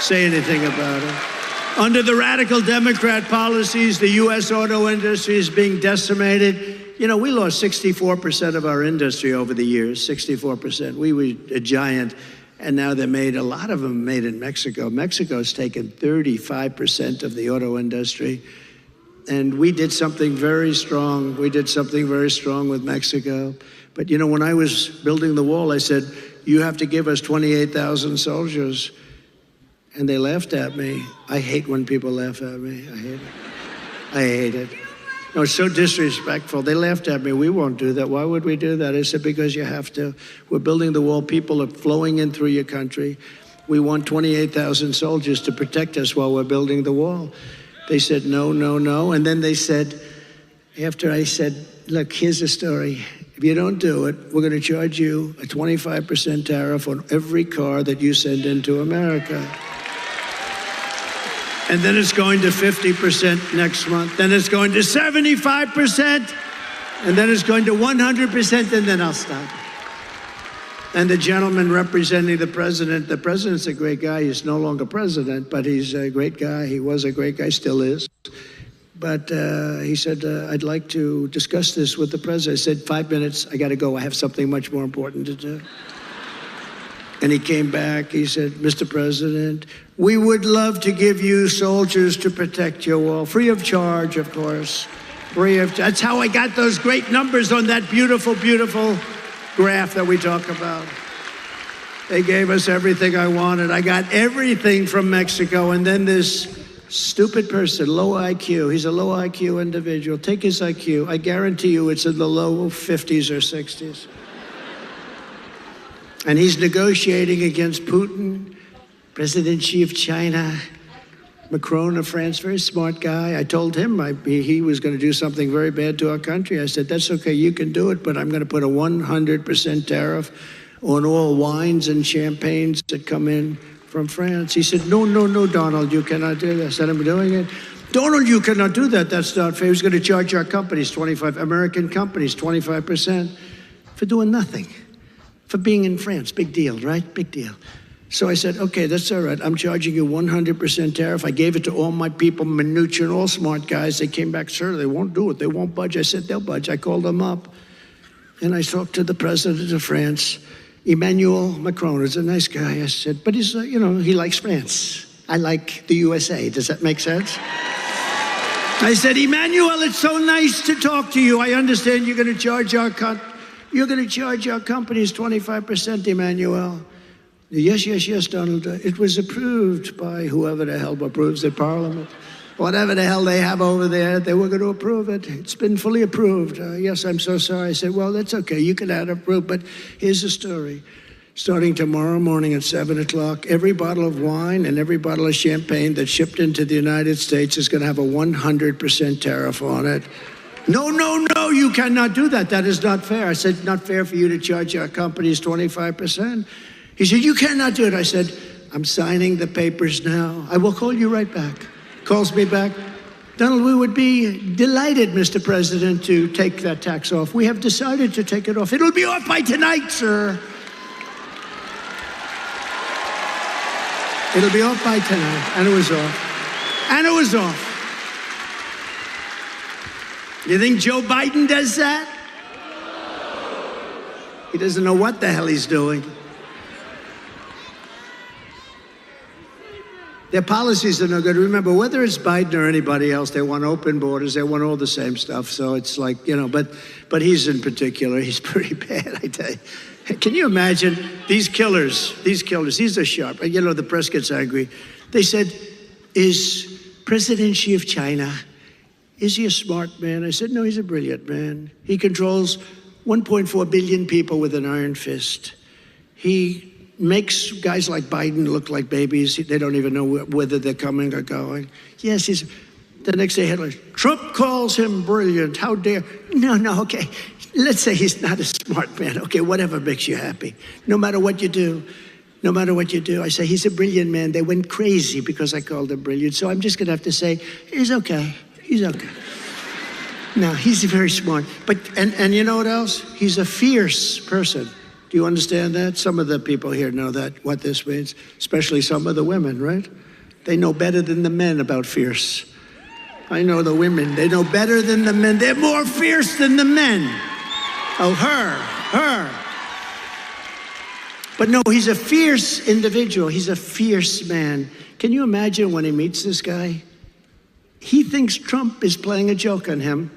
say anything about it. Under the radical Democrat policies, the U.S. auto industry is being decimated. You know, we lost 64% of our industry over the years, 64%. We were a giant, and now a lot of them made in Mexico. Mexico's taken 35% of the auto industry. And we did something very strong. We did something very strong with Mexico. But, you know, when I was building the wall, I said, you have to give us 28,000 soldiers. And they laughed at me. I hate when people laugh at me. I hate it. I hate it. No, it's so disrespectful. They laughed at me. We won't do that. Why would we do that? I said, because you have to. We're building the wall. People are flowing in through your country. We want 28,000 soldiers to protect us while we're building the wall. They said, no, no, no. And then they said, after I said, look, here's the story. If you don't do it, we're going to charge you a 25% tariff on every car that you send into America. And then it's going to 50% next month. Then it's going to 75%. And then it's going to 100%, and then I'll stop. And the gentleman representing the president's a great guy. He's no longer president, but he's a great guy. He was a great guy, still is. But he said, I'd like to discuss this with the president. I said, 5 minutes, I got to go. I have something much more important to do. And he came back. He said, Mr. President, we would love to give you soldiers to protect your wall, free of charge, of course. That's how I got those great numbers on that beautiful, beautiful graph that we talk about. They gave us everything I wanted. I got everything from Mexico. And then this stupid person, low IQ, he's a low IQ individual. Take his IQ. I guarantee you it's in the low 50s or 60s. And he's negotiating against Putin, President Xi of China, Macron of France, very smart guy. I told him he was going to do something very bad to our country. I said, that's okay, you can do it, but I'm going to put a 100% tariff on all wines and champagnes that come in from France. He said, no, no, no, Donald, you cannot do that. I said, I'm doing it. Donald, you cannot do that. That's not fair. He's going to charge our companies, American companies, 25% for doing nothing, for being in France. Big deal, right? Big deal. So I said, okay, that's all right. I'm charging you 100% tariff. I gave it to all my people, Mnuchin, all smart guys. They came back, sir, they won't do it. They won't budge. I said, they'll budge. I called them up. And I talked to the president of France, Emmanuel Macron. He's a nice guy. I said, but he's, he likes France. I like the USA. Does that make sense? I said, Emmanuel, it's so nice to talk to you. I understand you're going to charge our companies 25%, Emmanuel. Yes, Donald. It was approved by whoever the hell approves the parliament. Whatever the hell they have over there, they were going to approve it. It's been fully approved. Yes, I'm so sorry. I said, well, that's okay. You can have it approved, but here's the story. Starting tomorrow morning at 7 o'clock, every bottle of wine and every bottle of champagne that's shipped into the United States is going to have a 100% tariff on it. No, no, no, you cannot do that. That is not fair. I said, not fair for you to charge our companies 25%. He said, you cannot do it. I said, I'm signing the papers now. I will call you right back. Calls me back. Donald, we would be delighted, Mr. President, to take that tax off. We have decided to take it off. It'll be off by tonight, sir. It'll be off by tonight. And it was off. And it was off. You think Joe Biden does that? He doesn't know what the hell he's doing. Their policies are no good. Remember, whether it's Biden or anybody else, they want open borders. They want all the same stuff. So it's like, but he's in particular, he's pretty bad, I tell you. Can you imagine these killers, these are sharp. The press gets angry. They said, is President Xi of China, is he a smart man? I said, no, he's a brilliant man. He controls 1.4 billion people with an iron fist. He makes guys like Biden look like babies. They don't even know whether they're coming or going. Yes, the next day headlines, Trump calls him brilliant. How dare? No, okay. Let's say he's not a smart man. Okay, whatever makes you happy. No matter what you do, I say he's a brilliant man. They went crazy because I called him brilliant. So I'm just going to have to say, he's okay. No, he's very smart. But, and you know what else? He's a fierce person. Do you understand that? Some of the people here know what this means, especially some of the women, right? They know better than the men about fierce. I know the women, they know better than the men. They're more fierce than the men. Oh, her. But no, he's a fierce individual. He's a fierce man. Can you imagine when he meets this guy? He thinks Trump is playing a joke on him.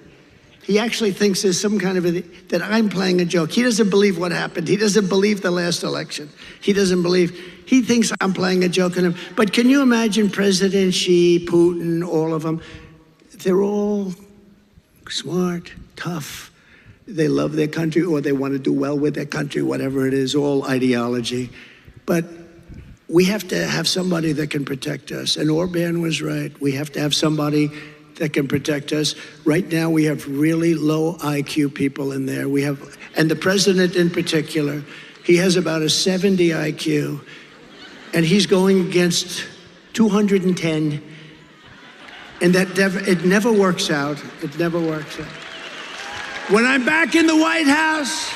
He actually thinks there's some kind of that I'm playing a joke. He doesn't believe what happened. He doesn't believe the last election. He thinks I'm playing a joke on him. But can you imagine President Xi, Putin, all of them? They're all smart, tough. They love their country, or they want to do well with their country, whatever it is, all ideology. But we have to have somebody that can protect us. And Orban was right. We have to have somebody that can protect us. Right now, we have really low IQ people in there. And the president in particular, he has about a 70 IQ, and he's going against 210. And it never works out. It never works out. When I'm back in the White House,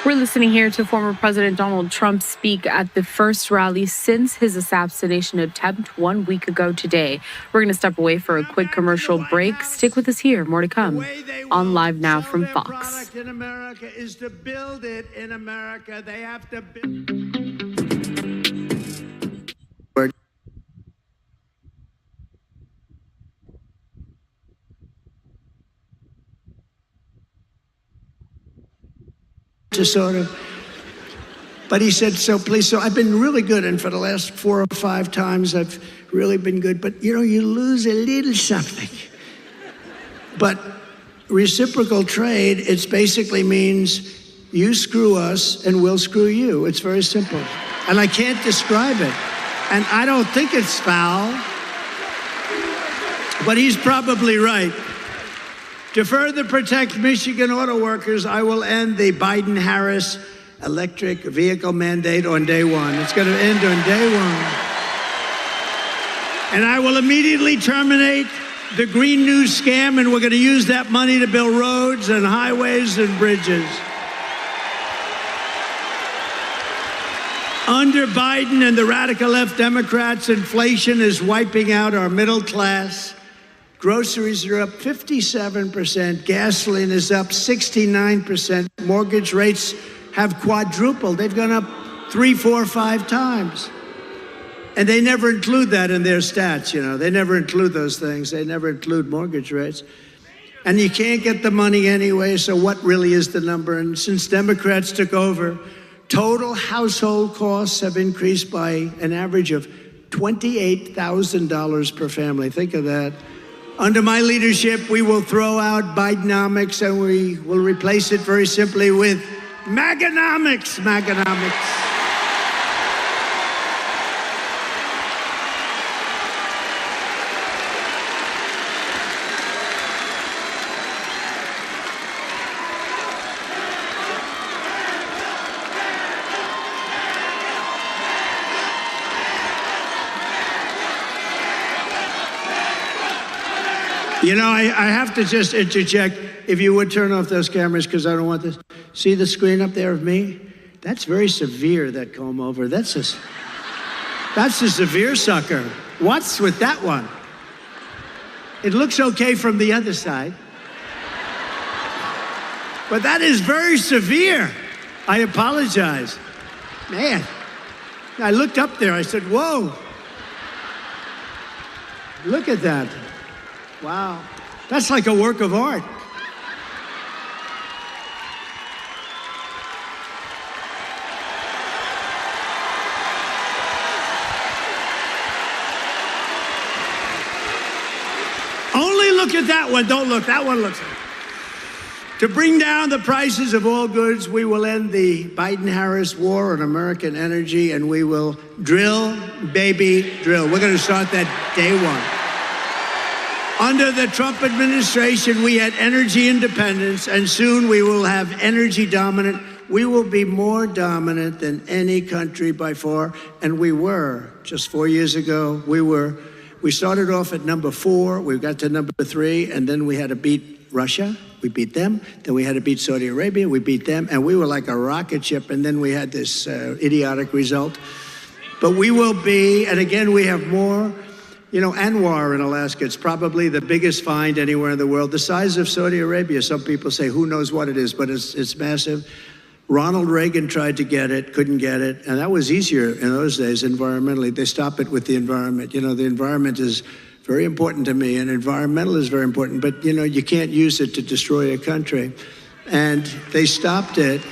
we're listening here to former President Donald Trump speak at the first rally since his assassination attempt 1 week ago today. We're going to step away for a quick commercial break. Stick with us here. More to come on Live Now from Fox.
In America is to build it in America. They have to build. But he said, so I've been really good, and for the last 4 or 5 times I've really been good, but you lose a little something. But reciprocal trade, it basically means you screw us and we'll screw you. It's very simple. And I can't describe it. And I don't think it's foul, but he's probably right. To further protect Michigan auto workers, I will end the Biden-Harris electric vehicle mandate on day one. It's going to end on day one. And I will immediately terminate the Green New scam, and we're going to use that money to build roads and highways and bridges. Under Biden and the radical left Democrats, inflation is wiping out our middle class. Groceries are up 57%. Gasoline is up 69%. Mortgage rates have quadrupled. They've gone up 3, 4, 5 times. And they never include that in their stats, They never include those things. They never include mortgage rates. And you can't get the money anyway, so what really is the number? And since Democrats took over, total household costs have increased by an average of $28,000 per family. Think of that. Under my leadership, we will throw out Bidenomics, and we will replace it very simply with Maganomics. I have to just interject, if you would turn off those cameras, because I don't want this. See the screen up there of me? That's very severe, that comb over. That's a severe sucker. What's with that one? It looks okay from the other side. But that is very severe. I apologize. Man, I looked up there. I said, whoa. Look at that. Wow. That's like a work of art. Only look at that one. Don't look. That one looks. To bring down the prices of all goods, we will end the Biden-Harris war on American energy, and we will drill, baby, drill. We're going to start that day one. Under the Trump administration, we had energy independence, and soon we will have energy dominant. We will be more dominant than any country by far, and we were. Just 4 years ago, we started off at number 4, we got to number 3, and then we had to beat Russia. We beat them. Then we had to beat Saudi Arabia. We beat them. And we were like a rocket ship. And then we had this idiotic result. But we will be, and again, we have more. You know, Anwar in Alaska, it's probably the biggest find anywhere in the world. The size of Saudi Arabia, some people say, who knows what it is, but it's massive. Ronald Reagan tried to get it, couldn't get it. And that was easier in those days environmentally. They stop it with the environment. You know, the environment is very important to me, and environmental is very important, but you know, you can't use it to destroy a country. And they stopped it.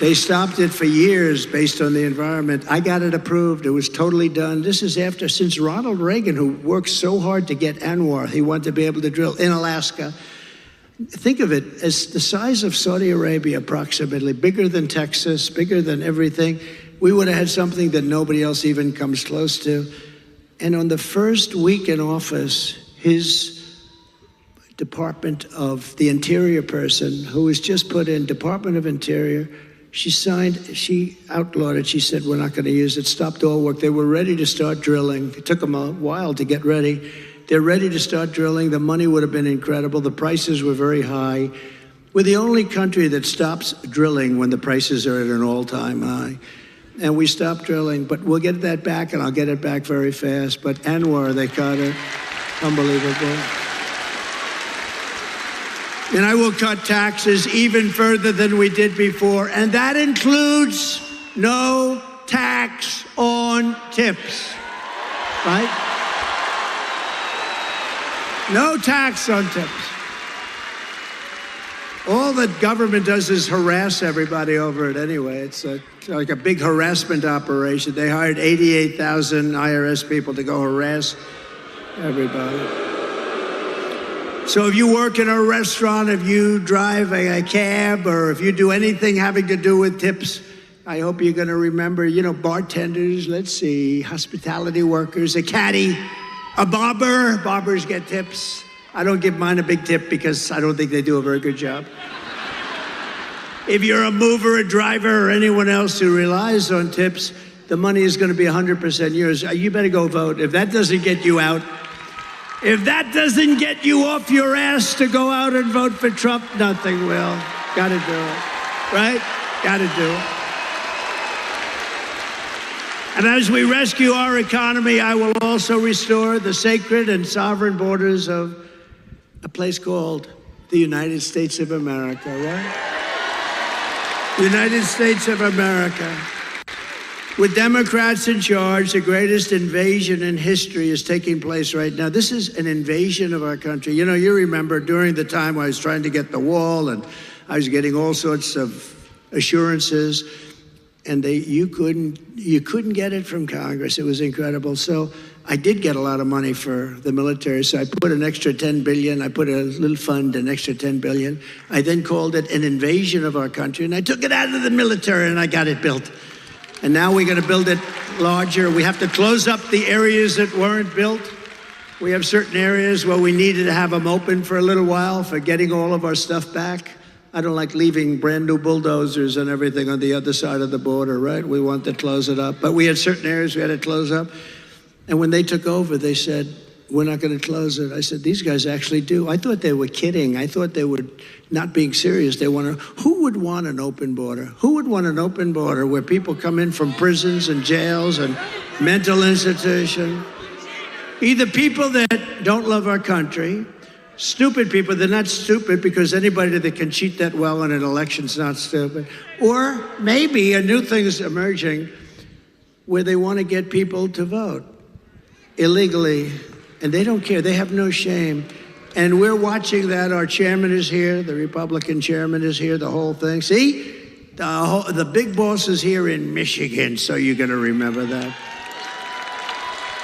They stopped it for years based on the environment. I got it approved. It was totally done. This is since Ronald Reagan, who worked so hard to get Anwar, he wanted to be able to drill in Alaska. Think of it as the size of Saudi Arabia, approximately, bigger than Texas, bigger than everything. We would have had something that nobody else even comes close to. And on the first week in office, his Department of the Interior person, who was just put in Department of Interior, she outlawed it. She said, we're not going to use it, stopped all work. They were ready to start drilling. It took them a while to get ready. They're ready to start drilling. The money would have been incredible. The prices were very high. We're the only country that stops drilling when the prices are at an all-time high. And we stopped drilling, but we'll get that back, and I'll get it back very fast. But Anwar, they got it. Unbelievable. And I will cut taxes even further than we did before, and that includes no tax on tips, right? No tax on tips. All the government does is harass everybody over it anyway. It's like a big harassment operation. They hired 88,000 IRS people to go harass everybody. So if you work in a restaurant, if you drive a cab, or if you do anything having to do with tips, I hope you're going to remember, you know, bartenders, let's see, hospitality workers, a caddy, a barber. Barbers get tips. I don't give mine a big tip because I don't think they do a very good job. If you're a mover, a driver, or anyone else who relies on tips, the money is going to be 100% yours. You better go vote. If that doesn't get you out, if that doesn't get you off your ass to go out and vote for Trump, nothing will. Got to do it, right? Got to do it. And as we rescue our economy, I will also restore the sacred and sovereign borders of a place called the United States of America, right? United States of America. With Democrats in charge, the greatest invasion in history is taking place right now. This is an invasion of our country. You know, you remember during the time I was trying to get the wall, and I was getting all sorts of assurances, and you couldn't get it from Congress. It was incredible. So I did get a lot of money for the military. So I put an extra $10 billion. I put a little fund, an extra $10 billion. I then called it an invasion of our country, and I took it out of the military, and I got it built. And now we're going to build it larger. We have to close up the areas that weren't built. We have certain areas where we needed to have them open for a little while for getting all of our stuff back. I don't like leaving brand new bulldozers and everything on the other side of the border, right? We want to close it up. But we had certain areas we had to close up. And when they took over, they said, we're not going to close it. I said, these guys actually do. I thought they were kidding. I thought they were not being serious. Who would want an open border? Who would want an open border where people come in from prisons and jails and mental institutions? Either people that don't love our country, stupid people, they're not stupid because anybody that can cheat that well in an election's not stupid. Or maybe a new thing is emerging where they want to get people to vote illegally, and they don't care. They have no shame. And we're watching that. Our chairman is here. The Republican chairman is here, the whole thing. See, the big boss is here in Michigan, so you're going to remember that.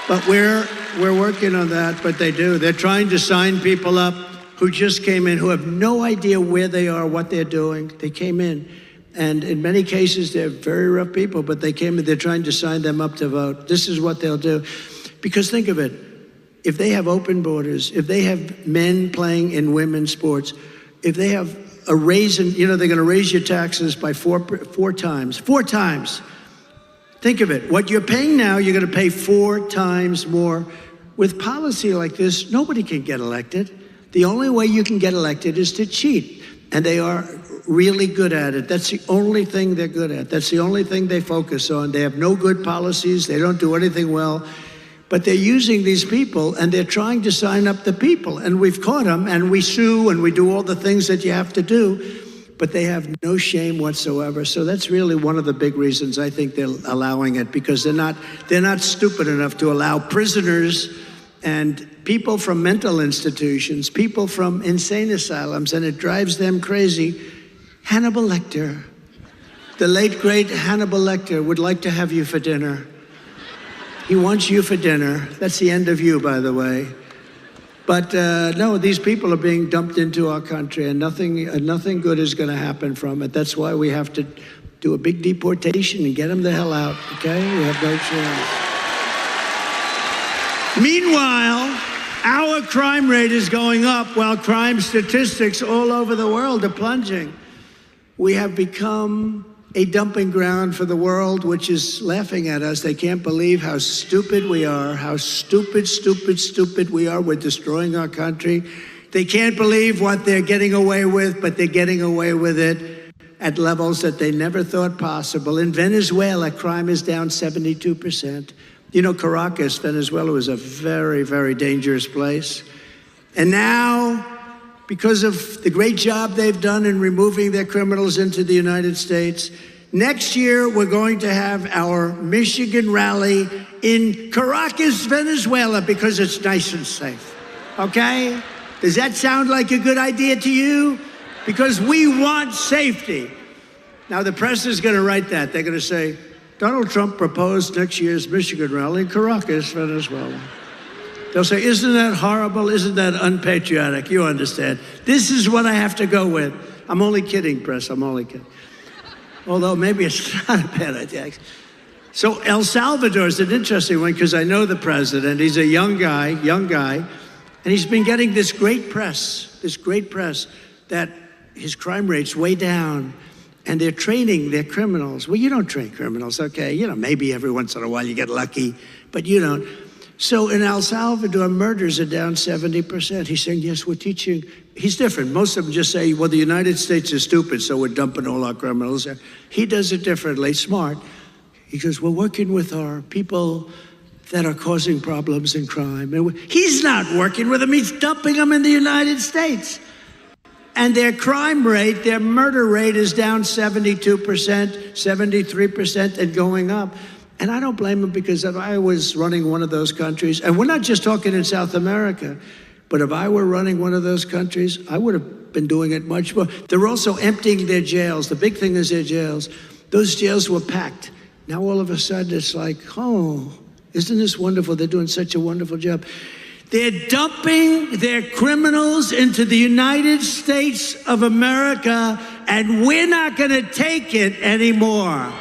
But we're working on that, but they do. They're trying to sign people up who just came in, who have no idea where they are, what they're doing. They came in, and in many cases, they're very rough people, but they came in, they're trying to sign them up to vote. This is what they'll do. Because think of it, if they have open borders, if they have men playing in women's sports, if they have a raise in, they're going to raise your taxes by four times. 4 times. Think of it. What you're paying now, you're going to pay 4 times more. With policy like this, nobody can get elected. The only way you can get elected is to cheat. And they are really good at it. That's the only thing they're good at. That's the only thing they focus on. They have no good policies. They don't do anything well. But they're using these people, and they're trying to sign up the people. And we've caught them, and we sue, and we do all the things that you have to do. But they have no shame whatsoever. So that's really one of the big reasons I think they're allowing it, because they're not stupid enough to allow prisoners and people from mental institutions, people from insane asylums, and it drives them crazy. Hannibal Lecter, the late, great Hannibal Lecter, would like to have you for dinner. He wants you for dinner. That's the end of you, by the way. But no, these people are being dumped into our country, and nothing good is going to happen from it. That's why we have to do a big deportation and get them the hell out, okay? We have no chance. Meanwhile, our crime rate is going up while crime statistics all over the world are plunging. We have become a dumping ground for the world, which is laughing at us. They can't believe how stupid we are, how stupid we are. We're destroying our country. They can't believe what they're getting away with, but they're getting away with it at levels that they never thought possible. In Venezuela, crime is down 72%. Caracas, Venezuela, was a very, very dangerous place. And now, because of the great job they've done in removing their criminals into the United States, next year we're going to have our Michigan rally in Caracas, Venezuela, because it's nice and safe. Okay? Does that sound like a good idea to you? Because we want safety. Now, the press is going to write that. They're going to say, Donald Trump proposed next year's Michigan rally in Caracas, Venezuela. They'll say, isn't that horrible? Isn't that unpatriotic? You understand. This is what I have to go with. I'm only kidding, press. I'm only kidding. Although maybe it's not a bad idea. So El Salvador is an interesting one because I know the president. He's a young guy, and he's been getting this great press that his crime rate's way down, and they're training their criminals. Well, you don't train criminals, okay? Maybe every once in a while you get lucky, but you don't. So in El Salvador, murders are down 70%. He's saying, yes, we're teaching. He's different. Most of them just say, well, the United States is stupid, so we're dumping all our criminals there. He does it differently, smart. He goes, we're working with our people that are causing problems and crime. And he's not working with them. He's dumping them in the United States. And their crime rate, their murder rate is down 72%, 73%, and going up. And I don't blame them, because if I was running one of those countries, and we're not just talking in South America, but if I were running one of those countries, I would have been doing it much more. They're also emptying their jails. The big thing is their jails. Those jails were packed. Now all of a sudden it's like, oh, isn't this wonderful? They're doing such a wonderful job. They're dumping their criminals into the United States of America, and we're not going to take it anymore.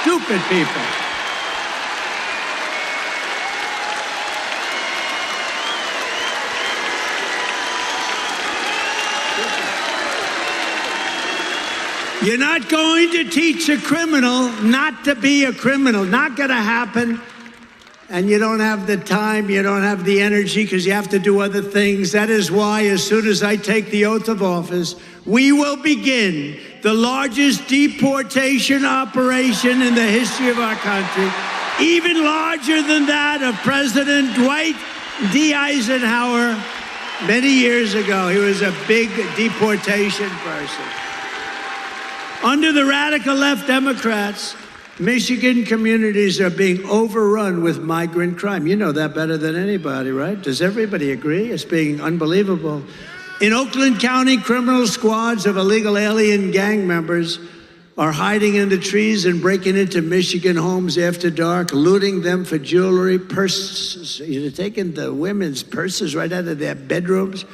Stupid people. You're not going to teach a criminal not to be a criminal. Not going to happen. and you don't have the time, you don't have the energy because you have to do other things. That is why as soon as I take the oath of office, we will begin the largest deportation operation in the history of our country, even larger than that of President Dwight D. Eisenhower many years ago. He was a big deportation person. Under the radical left Democrats, Michigan communities are being overrun with migrant crime. You know that better than anybody, right? Does everybody agree? It's being unbelievable. In Oakland County, criminal squads of illegal alien gang members are hiding in the trees and breaking into Michigan homes after dark, looting them for jewelry, purses. They're taking the women's purses right out of their bedrooms,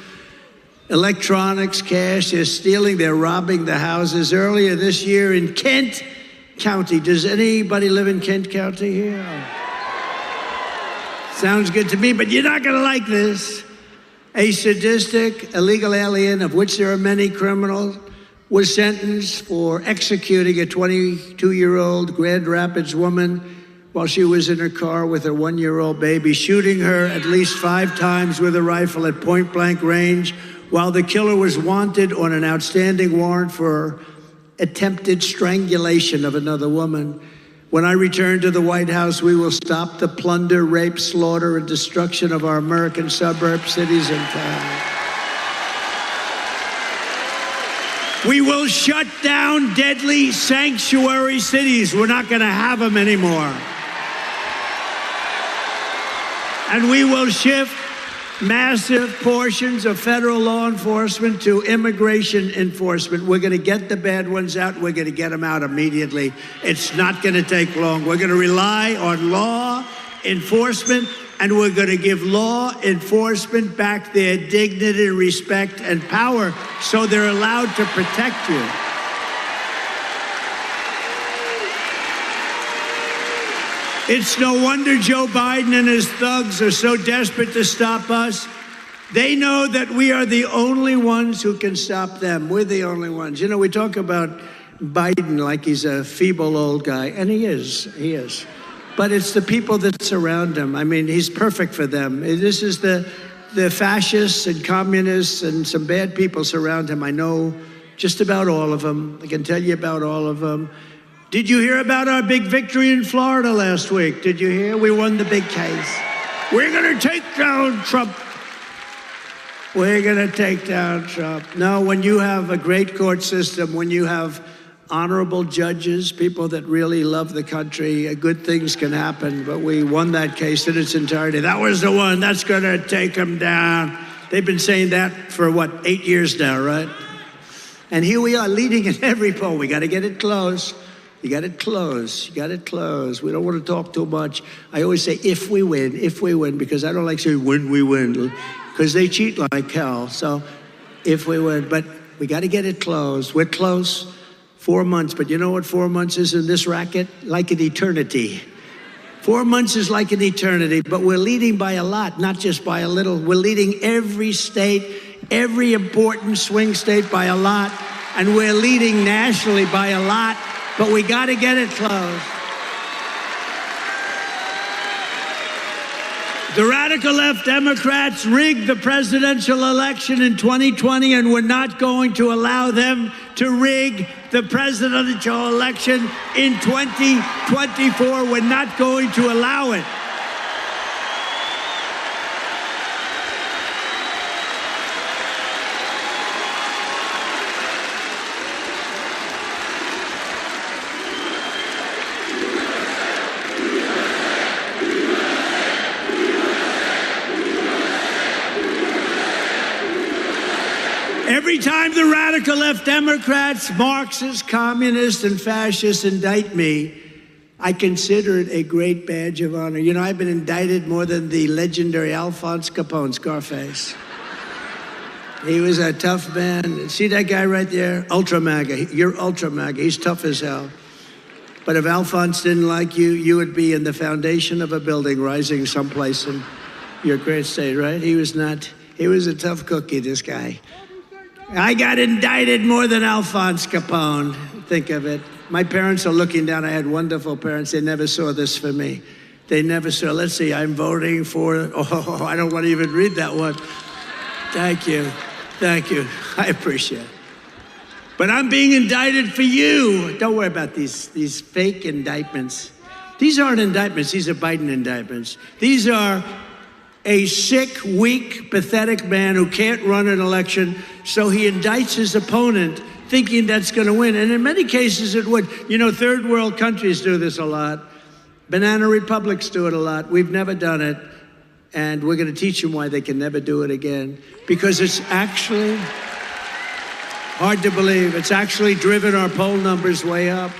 electronics, cash. They're stealing, they're robbing the houses. Earlier this year in Kent County. Does anybody live in Kent County here? Sounds good to me, but you're not gonna like this. A sadistic illegal alien, of which there are many criminals, was sentenced for executing a 22-year-old Grand Rapids woman while she was in her car with her 1-year-old baby, shooting her at least 5 times with a rifle at point-blank range, while the killer was wanted on an outstanding warrant for attempted strangulation of another woman. When I return to the White House, we will stop the plunder, rape, slaughter, and destruction of our American suburbs, cities, and towns. We will shut down deadly sanctuary cities. We're not going to have them anymore. And we will shift massive portions of federal law enforcement to immigration enforcement. We're going to get the bad ones out. We're going to get them out immediately. It's not going to take long. We're going to rely on law enforcement, and we're going to give law enforcement back their dignity, respect, and power so they're allowed to protect you. It's no wonder Joe Biden and his thugs are so desperate to stop us. They know that we are the only ones who can stop them. We're the only ones. You know, we talk about Biden like he's a feeble old guy, and he is. But it's the people that surround him. I mean, he's perfect for them. This is the fascists and communists and some bad people surround him. I know just about all of them. I can tell you about all of them. Did you hear about our big victory in Florida last week? Did you hear? We won the big case. We're going to take down Trump. We're going to take down Trump. No, when you have a great court system, when you have honorable judges, people that really love the country, good things can happen. But we won that case in its entirety. That was the one that's going to take them down. They've been saying that for, 8 years now, right? And here we are leading in every poll. We got to get it close. You got it close. You got it close. We don't want to talk too much. I always say if we win, because I don't like saying when we win, because they cheat like hell. So if we win, but we got to get it close. We're close. 4 months, but you know what 4 months is in this racket? Like an eternity. 4 months is like an eternity, but we're leading by a lot, not just by a little. We're leading every state, every important swing state by a lot, and we're leading nationally by a lot. But we got to get it close. The radical left Democrats rigged the presidential election in 2020, and we're not going to allow them to rig the presidential election in 2024. We're not going to allow it. Every time the radical left Democrats, Marxists, communists, and fascists indict me, I consider it a great badge of honor. You know, I've been indicted more than the legendary Alphonse Capone, Scarface. He was a tough man. See that guy right there? Ultra MAGA. You're Ultra MAGA. He's tough as hell. But if Alphonse didn't like you, you would be in the foundation of a building rising someplace in your great state, right? He was not. He was a tough cookie, this guy. I got indicted more than Alphonse Capone. Think of it. My parents are looking down. I had wonderful parents. They never saw this for me. They never saw. Let's see, I'm voting for, oh, I don't want to even read that one. Thank you. Thank you. I appreciate it. But I'm being indicted for you. Don't worry about these fake indictments. These aren't indictments. These are Biden indictments. These are a sick, weak, pathetic man who can't run an election, so he indicts his opponent thinking that's going to win. And in many cases, it would. You know, third world countries do this a lot. Banana republics do it a lot. We've never done it. And we're going to teach them why they can never do it again. Because it's actually hard to believe. It's actually driven our poll numbers way up.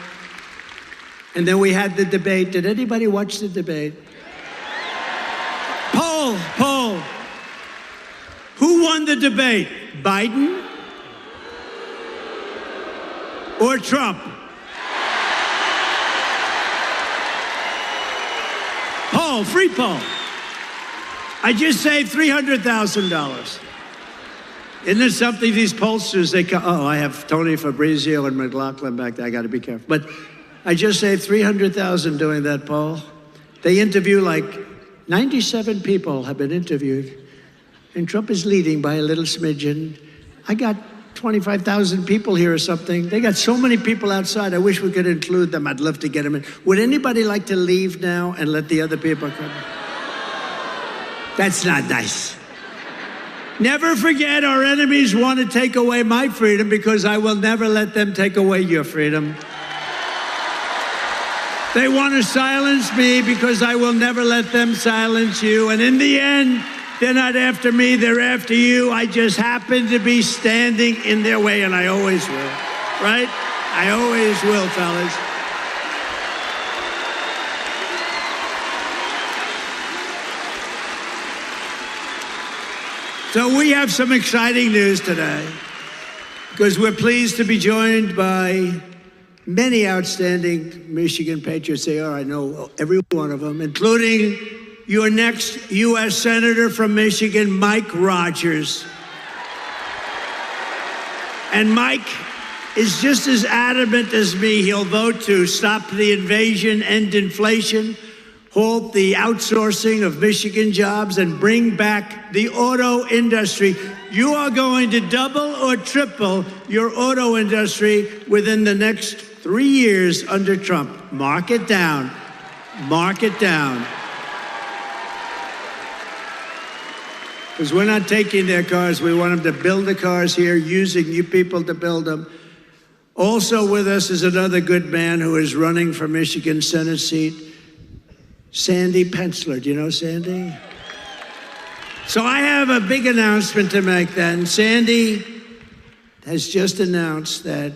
And then we had the debate. Did anybody watch the debate? Poll. Who won the debate? Biden or Trump? Poll, free poll. I just saved $300,000. Isn't it something these pollsters, they come, oh, I have Tony Fabrizio and McLaughlin back there. I got to be careful. But I just saved $300,000 doing that poll. They interview like 97 people have been interviewed. And Trump is leading by a little smidgen. I got 25,000 people here or something. They got so many people outside. I wish we could include them. I'd love to get them in. Would anybody like to leave now and let the other people come? That's not nice. Never forget, our enemies want to take away my freedom because I will never let them take away your freedom. They want to silence me because I will never let them silence you. And in the end, they're not after me, they're after you. I just happen to be standing in their way, and I always will, right? I always will, fellas. So we have some exciting news today because we're pleased to be joined by many outstanding Michigan patriots. They are, I know every one of them, including your next U.S. Senator from Michigan, Mike Rogers. And Mike is just as adamant as me. He'll vote to stop the invasion, end inflation, halt the outsourcing of Michigan jobs, and bring back the auto industry. You are going to double or triple your auto industry within the next 3 years under Trump. Mark it down. Mark it down. Because we're not taking their cars. We want them to build the cars here, using you people to build them. Also with us is another good man who is running for Michigan Senate seat, Sandy Pensler. Do you know Sandy? So I have a big announcement to make then. Sandy has just announced that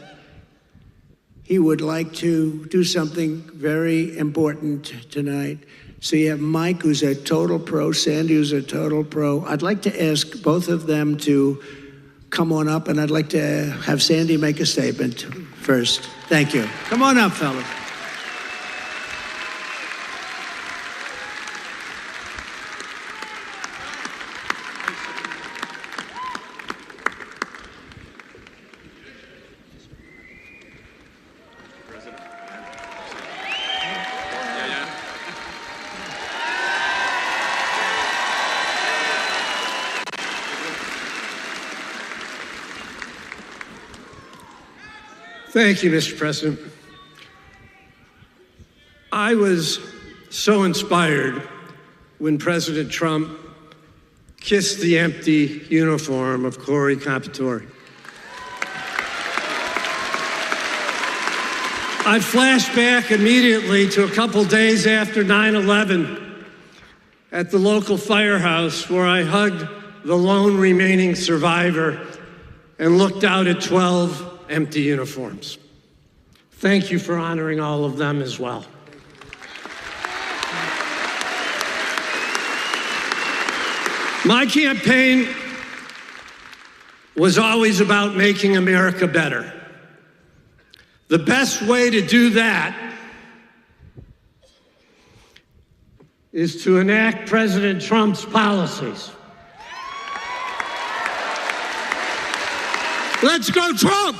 he would like to do something very important tonight. So you have Mike, who's a total pro, Sandy, who's a total pro. I'd like to ask both of them to come on up, and I'd like to have Sandy make a statement first. Thank you. Come on up, fellas.
Thank you, Mr. President. I was so inspired when President Trump kissed the empty uniform of Corey Compatore. I flashed back immediately to a couple days after 9/11 at the local firehouse where I hugged the lone remaining survivor and looked out at 12 empty uniforms. Thank you for honoring all of them as well. My campaign was always about making America better. The best way to do that is to enact President Trump's policies. Let's go, Trump!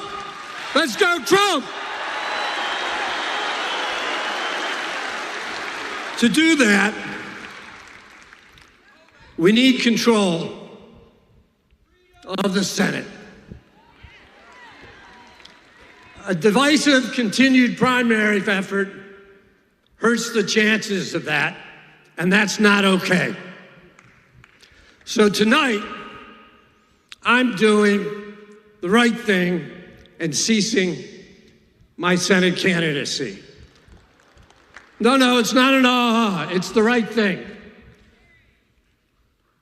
Let's go, Trump! To do that, we need control of the Senate. A divisive, continued primary effort hurts the chances of that, and that's not okay. So tonight, I'm doing the right thing and ceasing my Senate candidacy. No, it's not an aha, it's the right thing.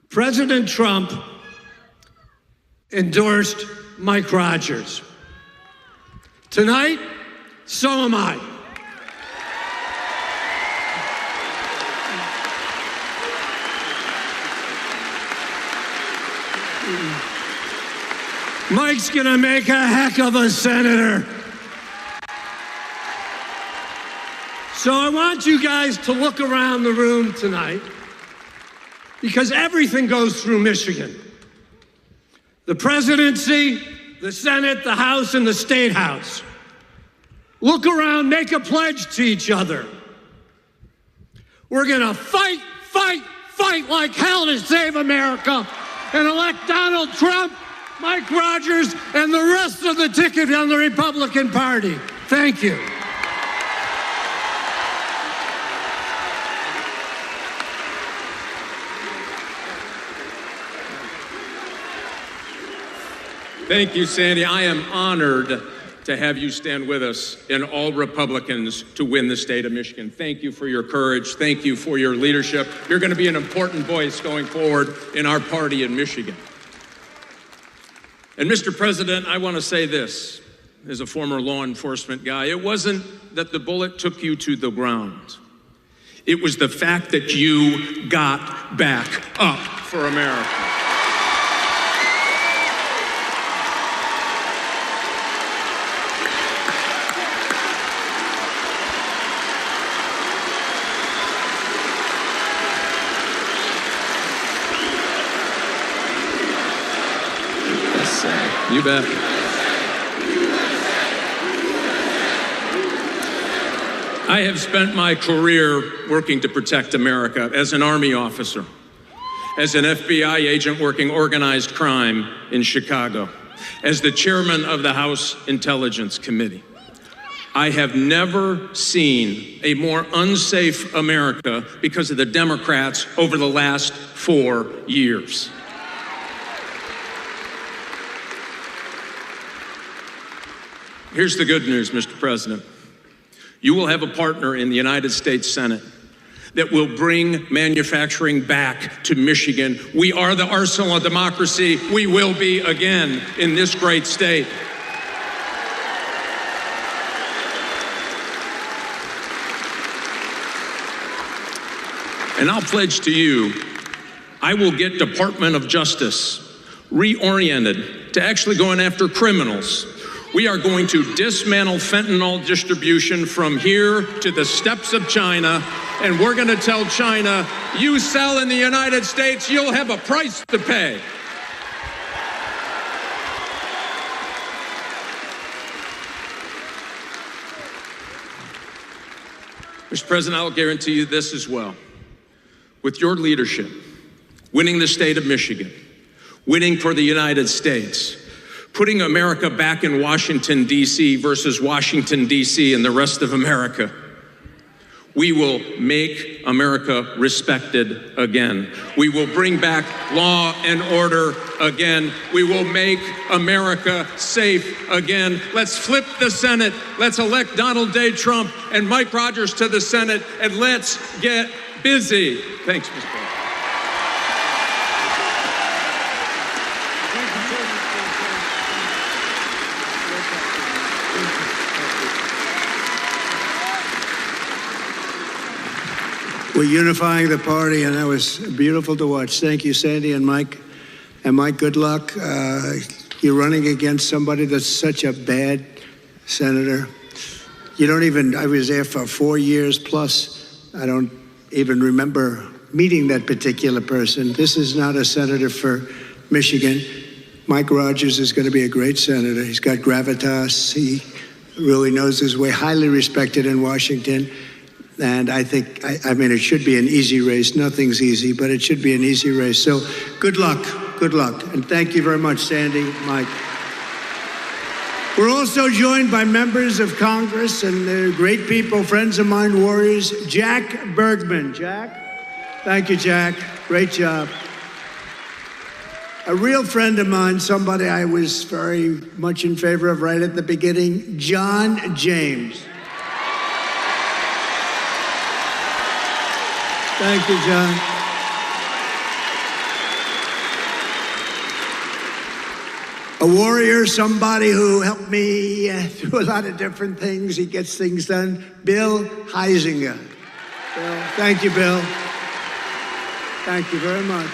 President Trump endorsed Mike Rogers. Tonight, so am I. Mike's gonna make a heck of a senator. So I want you guys to look around the room tonight, because everything goes through Michigan. The presidency, the Senate, the House, and the State House. Look around, make a pledge to each other. We're gonna fight like hell to save America and elect Donald Trump, Mike Rogers, and the rest of the ticket on the Republican Party. Thank you.
Thank you, Sandy. I am honored to have you stand with us and all Republicans to win the state of Michigan. Thank you for your courage. Thank you for your leadership. You're going to be an important voice going forward in our party in Michigan. And Mr. President, I want to say this, as a former law enforcement guy, it wasn't that the bullet took you to the ground. It was the fact that you got back up for America. You bet. I have spent my career working to protect America as an Army officer, as an FBI agent working organized crime in Chicago, as the chairman of the House Intelligence Committee. I have never seen a more unsafe America because of the Democrats over the last 4 years. Here's the good news, Mr. President. You will have a partner in the United States Senate that will bring manufacturing back to Michigan. We are the arsenal of democracy. We will be again in this great state. And I'll pledge to you, I will get Department of Justice reoriented to actually going after criminals. We are going to dismantle fentanyl distribution from here to the steppes of China, and we're going to tell China, you sell in the United States, you'll have a price to pay. Mr. President, I'll guarantee you this as well. With your leadership, winning the state of Michigan, winning for the United States, putting America back in Washington, D.C. versus Washington, D.C. and the rest of America, we will make America respected again. We will bring back law and order again. We will make America safe again. Let's flip the Senate. Let's elect Donald J. Trump and Mike Rogers to the Senate, and let's get busy. Thanks, Mr. President.
We're unifying the party, and that was beautiful to watch. Thank you, Sandy and Mike. And Mike, good luck. You're running against somebody that's such a bad senator. I was there for 4 years plus. I don't even remember meeting that particular person. This is not a senator for Michigan. Mike Rogers is going to be a great senator. He's got gravitas. He really knows his way, highly respected in Washington. And I think, I mean, it should be an easy race. Nothing's easy, but it should be an easy race. So good luck, and thank you very much, Sandy, Mike. We're also joined by members of Congress and they're great people, friends of mine, warriors. Jack Bergman. Jack? Thank you, Jack. Great job. A real friend of mine, somebody I was very much in favor of right at the beginning, John James. Thank you, John. A warrior, somebody who helped me through a lot of different things. He gets things done. Bill Heisinger. Bill, thank you, Bill. Thank you very much.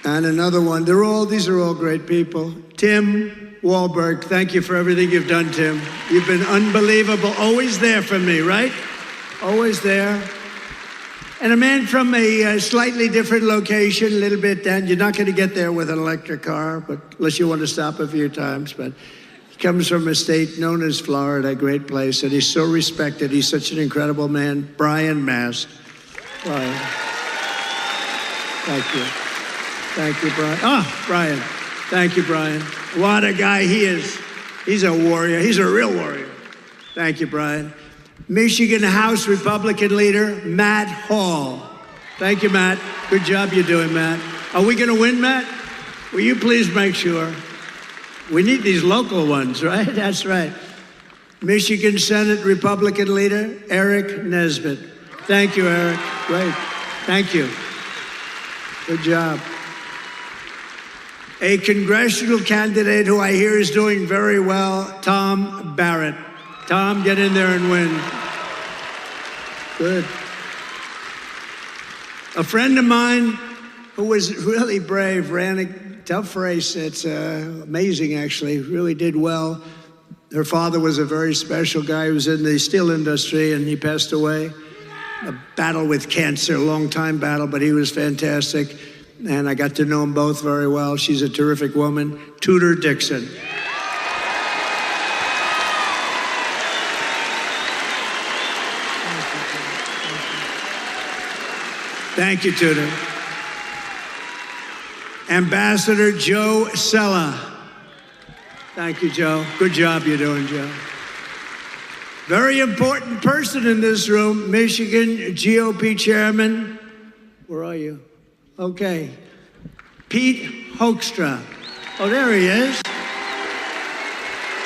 And another one. These are all great people. Tim Wahlberg, thank you for everything you've done, Tim. You've been unbelievable. Always there for me, right? Always there. And a man from a slightly different location, a little bit down. You're not going to get there with an electric car, but unless you want to stop a few times. But he comes from a state known as Florida, a great place, and he's so respected. He's such an incredible man. Brian Mast. Brian. Thank you. Thank you, Brian. Brian. Thank you, Brian. What a guy he is. He's a warrior. He's a real warrior. Thank you, Brian. Michigan House Republican leader, Matt Hall. Thank you, Matt. Good job you're doing, Matt. Are we going to win, Matt? Will you please make sure? We need these local ones, right? That's right. Michigan Senate Republican leader, Eric Nesbitt. Thank you, Eric. Great. Thank you. Good job. A congressional candidate who I hear is doing very well, Tom Barrett. Tom, get in there and win. Good. A friend of mine who was really brave, ran a tough race. It's amazing, actually, really did well. Her father was a very special guy who was in the steel industry, and he passed away. A battle with cancer, a long time battle, but he was fantastic. And I got to know them both very well. She's a terrific woman. Tudor Dixon. Thank you, Tudor. Ambassador Joe Sella. Thank you, Joe. Good job you're doing, Joe. Very important person in this room, Michigan GOP Chairman. Where are you? Okay. Pete Hoekstra. Oh, there he is.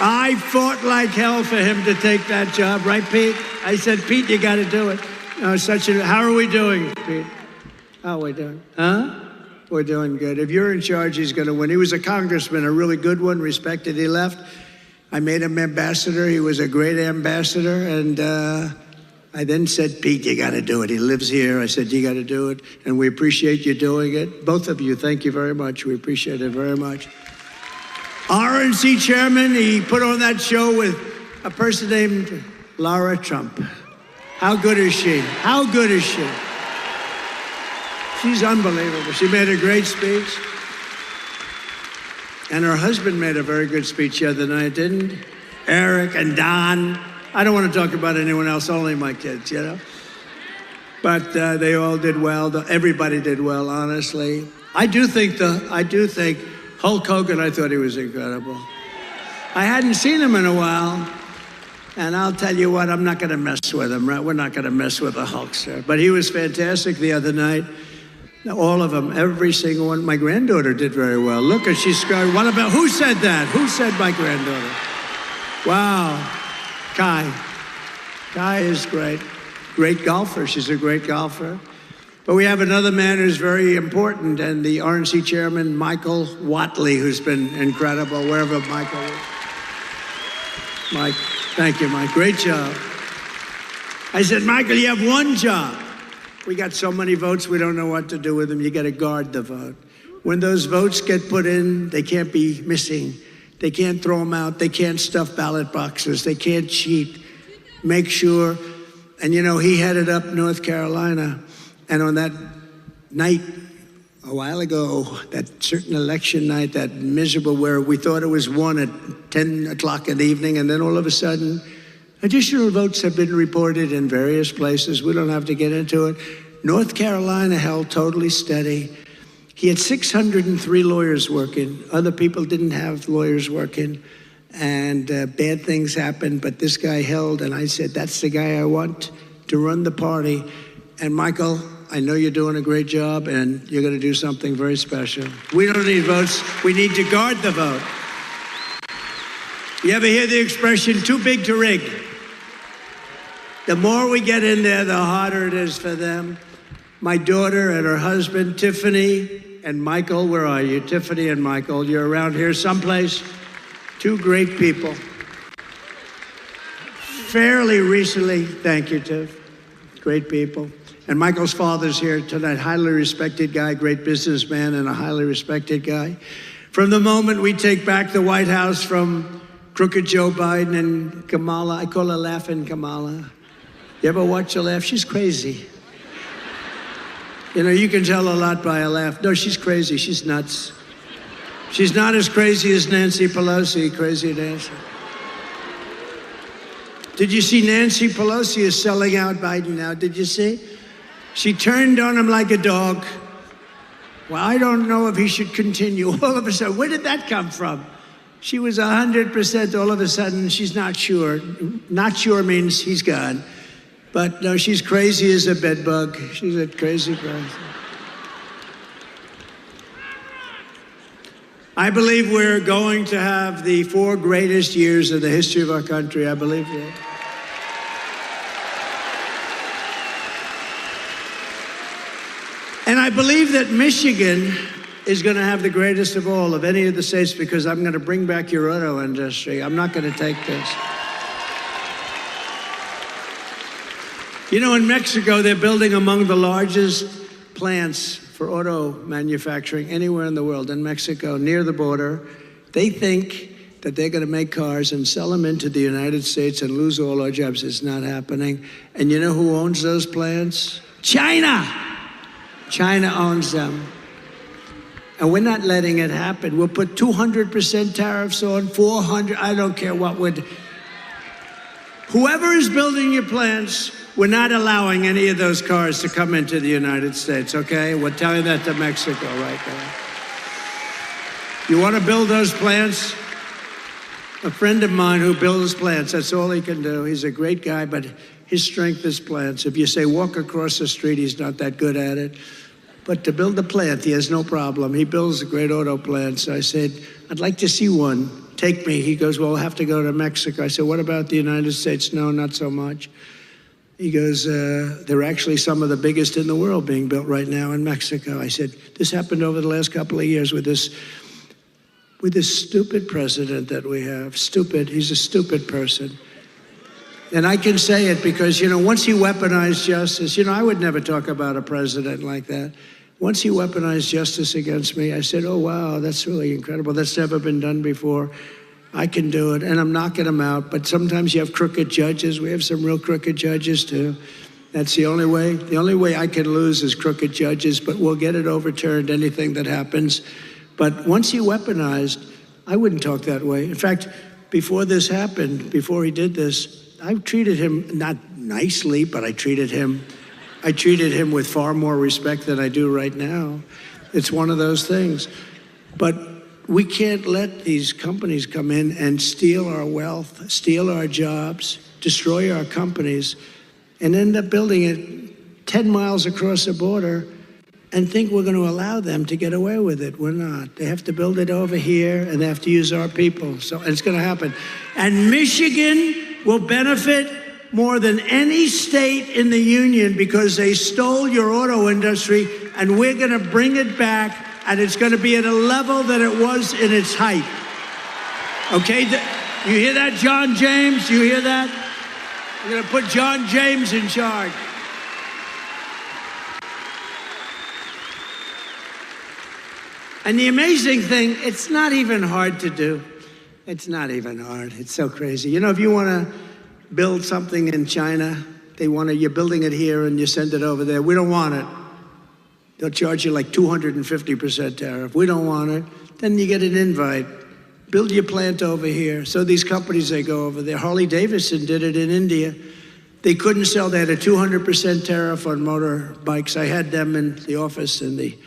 I fought like hell for him to take that job, right, Pete? I said, Pete, you got to do it. No, how are we doing, Pete? How are we doing? Huh? We're doing good. If you're in charge, he's going to win. He was a congressman, a really good one, respected. He left. I made him ambassador. He was a great ambassador. And I then said, Pete, you got to do it. He lives here. I said, you got to do it. And we appreciate you doing it. Both of you, thank you very much. We appreciate it very much. RNC chairman, he put on that show with a person named Lara Trump. How good is she? How good is she? She's unbelievable. She made a great speech. And her husband made a very good speech the other night, didn't he? Eric and Don. I don't want to talk about anyone else, only my kids, you know? But they all did well. Everybody did well, honestly. I do think Hulk Hogan, I thought he was incredible. I hadn't seen him in a while. And I'll tell you what, I'm not going to mess with him, right? We're not going to mess with the Hulkster. But he was fantastic the other night. All of them, every single one. My granddaughter did very well. Look, and she's scarred. What about, who said that? Who said my granddaughter? Wow. Kai. Kai is great. Great golfer. She's a great golfer. But we have another man who's very important, and the RNC chairman, Michael Watley, who's been incredible, wherever Michael is. Mike. Thank you, Mike. Great job. I said, Michael, you have one job. We got so many votes, we don't know what to do with them. You got to guard the vote. When those votes get put in, they can't be missing. They can't throw them out. They can't stuff ballot boxes. They can't cheat. Make sure. And, you know, he headed up North Carolina. And on that night, a while ago, that certain election night, that miserable where we thought it was won at 10 o'clock in the evening, and then all of a sudden, Additional votes have been reported in various places. We don't have to get into it. North Carolina held totally steady. He had 603 lawyers working. Other people didn't have lawyers working, and bad things happened, but this guy held, and I said, that's the guy I want to run the party. And Michael, I know you're doing a great job, and you're going to do something very special. We don't need votes. We need to guard the vote. You ever hear the expression, too big to rig? The more we get in there, the harder it is for them. My daughter and her husband, Tiffany and Michael, where are you? Tiffany and Michael, you're around here someplace. Two great people. Fairly recently, thank you, Tiff. Great people. And Michael's father's here tonight, highly respected guy, great businessman, and a highly respected guy. From the moment we take back the White House from crooked Joe Biden and Kamala, I call her Laughing Kamala. You ever watch her laugh? She's crazy. You know, you can tell a lot by a laugh. No, she's crazy. She's nuts. She's not as crazy as Nancy Pelosi, crazy Nancy. Did you see Nancy Pelosi is selling out Biden now? Did you see? She turned on him like a dog. Well, I don't know if he should continue. All of a sudden, where did that come from? She was 100%. All of a sudden, she's not sure. Not sure means he's gone. But no, she's crazy as a bedbug. She's a crazy person. I believe we're going to have the 4 greatest years of the history of our country. I believe that. And I believe that Michigan is going to have the greatest of all of any of the states, because I'm going to bring back your auto industry. I'm not going to take this. You know, in Mexico, they're building among the largest plants for auto manufacturing anywhere in the world. In Mexico, near the border, they think that they're going to make cars and sell them into the United States and lose all our jobs. It's not happening. And you know who owns those plants? China! China owns them. And we're not letting it happen. We'll put 200% tariffs on, 400, I don't care what would. Whoever is building your plants, we're not allowing any of those cars to come into the United States, okay? We're telling that to Mexico right now. You want to build those plants? A friend of mine who builds plants, that's all he can do. He's a great guy, but his strength is plants. If you say walk across the street, he's not that good at it. But to build a plant, he has no problem. He builds great auto plants. I said, I'd like to see one. Take me. He goes, well, we'll have to go to Mexico. I said, what about the United States? No, not so much. He goes, they're actually some of the biggest in the world being built right now in Mexico. I said, this happened over the last couple of years with this stupid president that we have. Stupid. He's a stupid person. And I can say it because, you know, once he weaponized justice, you know, I would never talk about a president like that. Once he weaponized justice against me, I said, oh, wow, that's really incredible. That's never been done before. I can do it, and I'm knocking them out. But sometimes you have crooked judges. We have some real crooked judges, too. That's the only way. The only way I can lose is crooked judges, but we'll get it overturned, anything that happens. But once he weaponized, I wouldn't talk that way. In fact, before this happened, before he did this, I treated him not nicely, but I treated him with far more respect than I do right now. It's one of those things. But we can't let these companies come in and steal our wealth, steal our jobs, destroy our companies, and end up building it 10 miles across the border and think we're going to allow them to get away with it. We're not. They have to build it over here, and they have to use our people. So it's going to happen. And Michigan will benefit more than any state in the union because they stole your auto industry, and we're going to bring it back, and it's going to be at a level that it was in its height. Okay? You hear that, John James? You hear that? We're going to put John James in charge. And the amazing thing, it's not even hard to do. It's not even hard. It's so crazy. You know, if you want to build something in China, you're building it here and you send it over there. We don't want it. They'll charge you like 250% tariff. We don't want it. Then you get an invite. build your plant over here. So these companies, they go over there. Harley Davidson did it in India. They couldn't sell. They had a 200% tariff on motorbikes. I had them in the office in the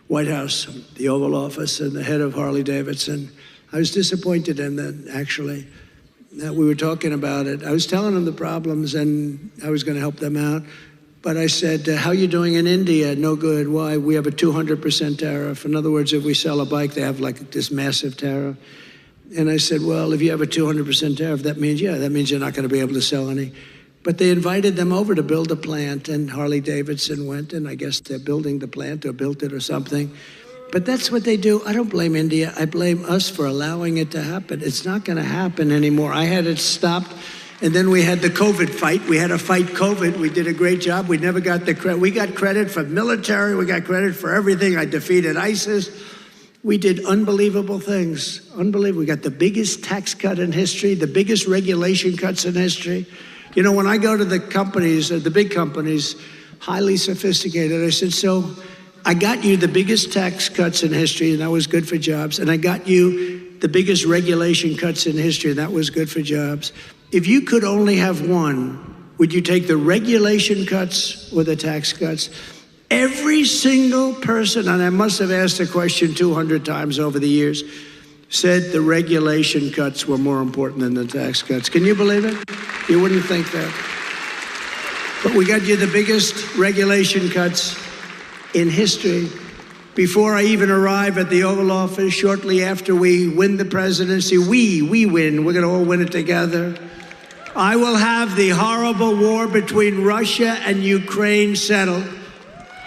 White House, the Oval Office, and the head of Harley Davidson. I was disappointed in that, actually. That we were talking about it. I was telling them the problems, and I was going to help them out. But I said, how are you doing in India? No good. Why? We have a 200% tariff. In other words, if we sell a bike, they have like this massive tariff. And I said, well, if you have a 200% tariff, that means you're not going to be able to sell any. But they invited them over to build a plant, and Harley Davidson went, and I guess they're building the plant or built it or something. But that's what they do. I don't blame India. I blame us for allowing it to happen. It's not going to happen anymore. I had it stopped, and then we had the COVID fight. We had to fight COVID. We did a great job. We never got the credit. We got credit for military. We got credit for everything. I defeated ISIS. We did unbelievable things. Unbelievable. We got the biggest tax cut in history, the biggest regulation cuts in history. You know, when I go to the companies, the big companies, highly sophisticated, I said, so I got you the biggest tax cuts in history, and that was good for jobs. And I got you the biggest regulation cuts in history, and that was good for jobs. If you could only have one, would you take the regulation cuts or the tax cuts? Every single person, and I must have asked the question 200 times over the years, said the regulation cuts were more important than the tax cuts. Can you believe it? You wouldn't think that. But we got you the biggest regulation cuts in history. Before I even arrive at the Oval Office, shortly after we win the presidency, we win. We're going to all win it together. I will have the horrible war between Russia and Ukraine settled,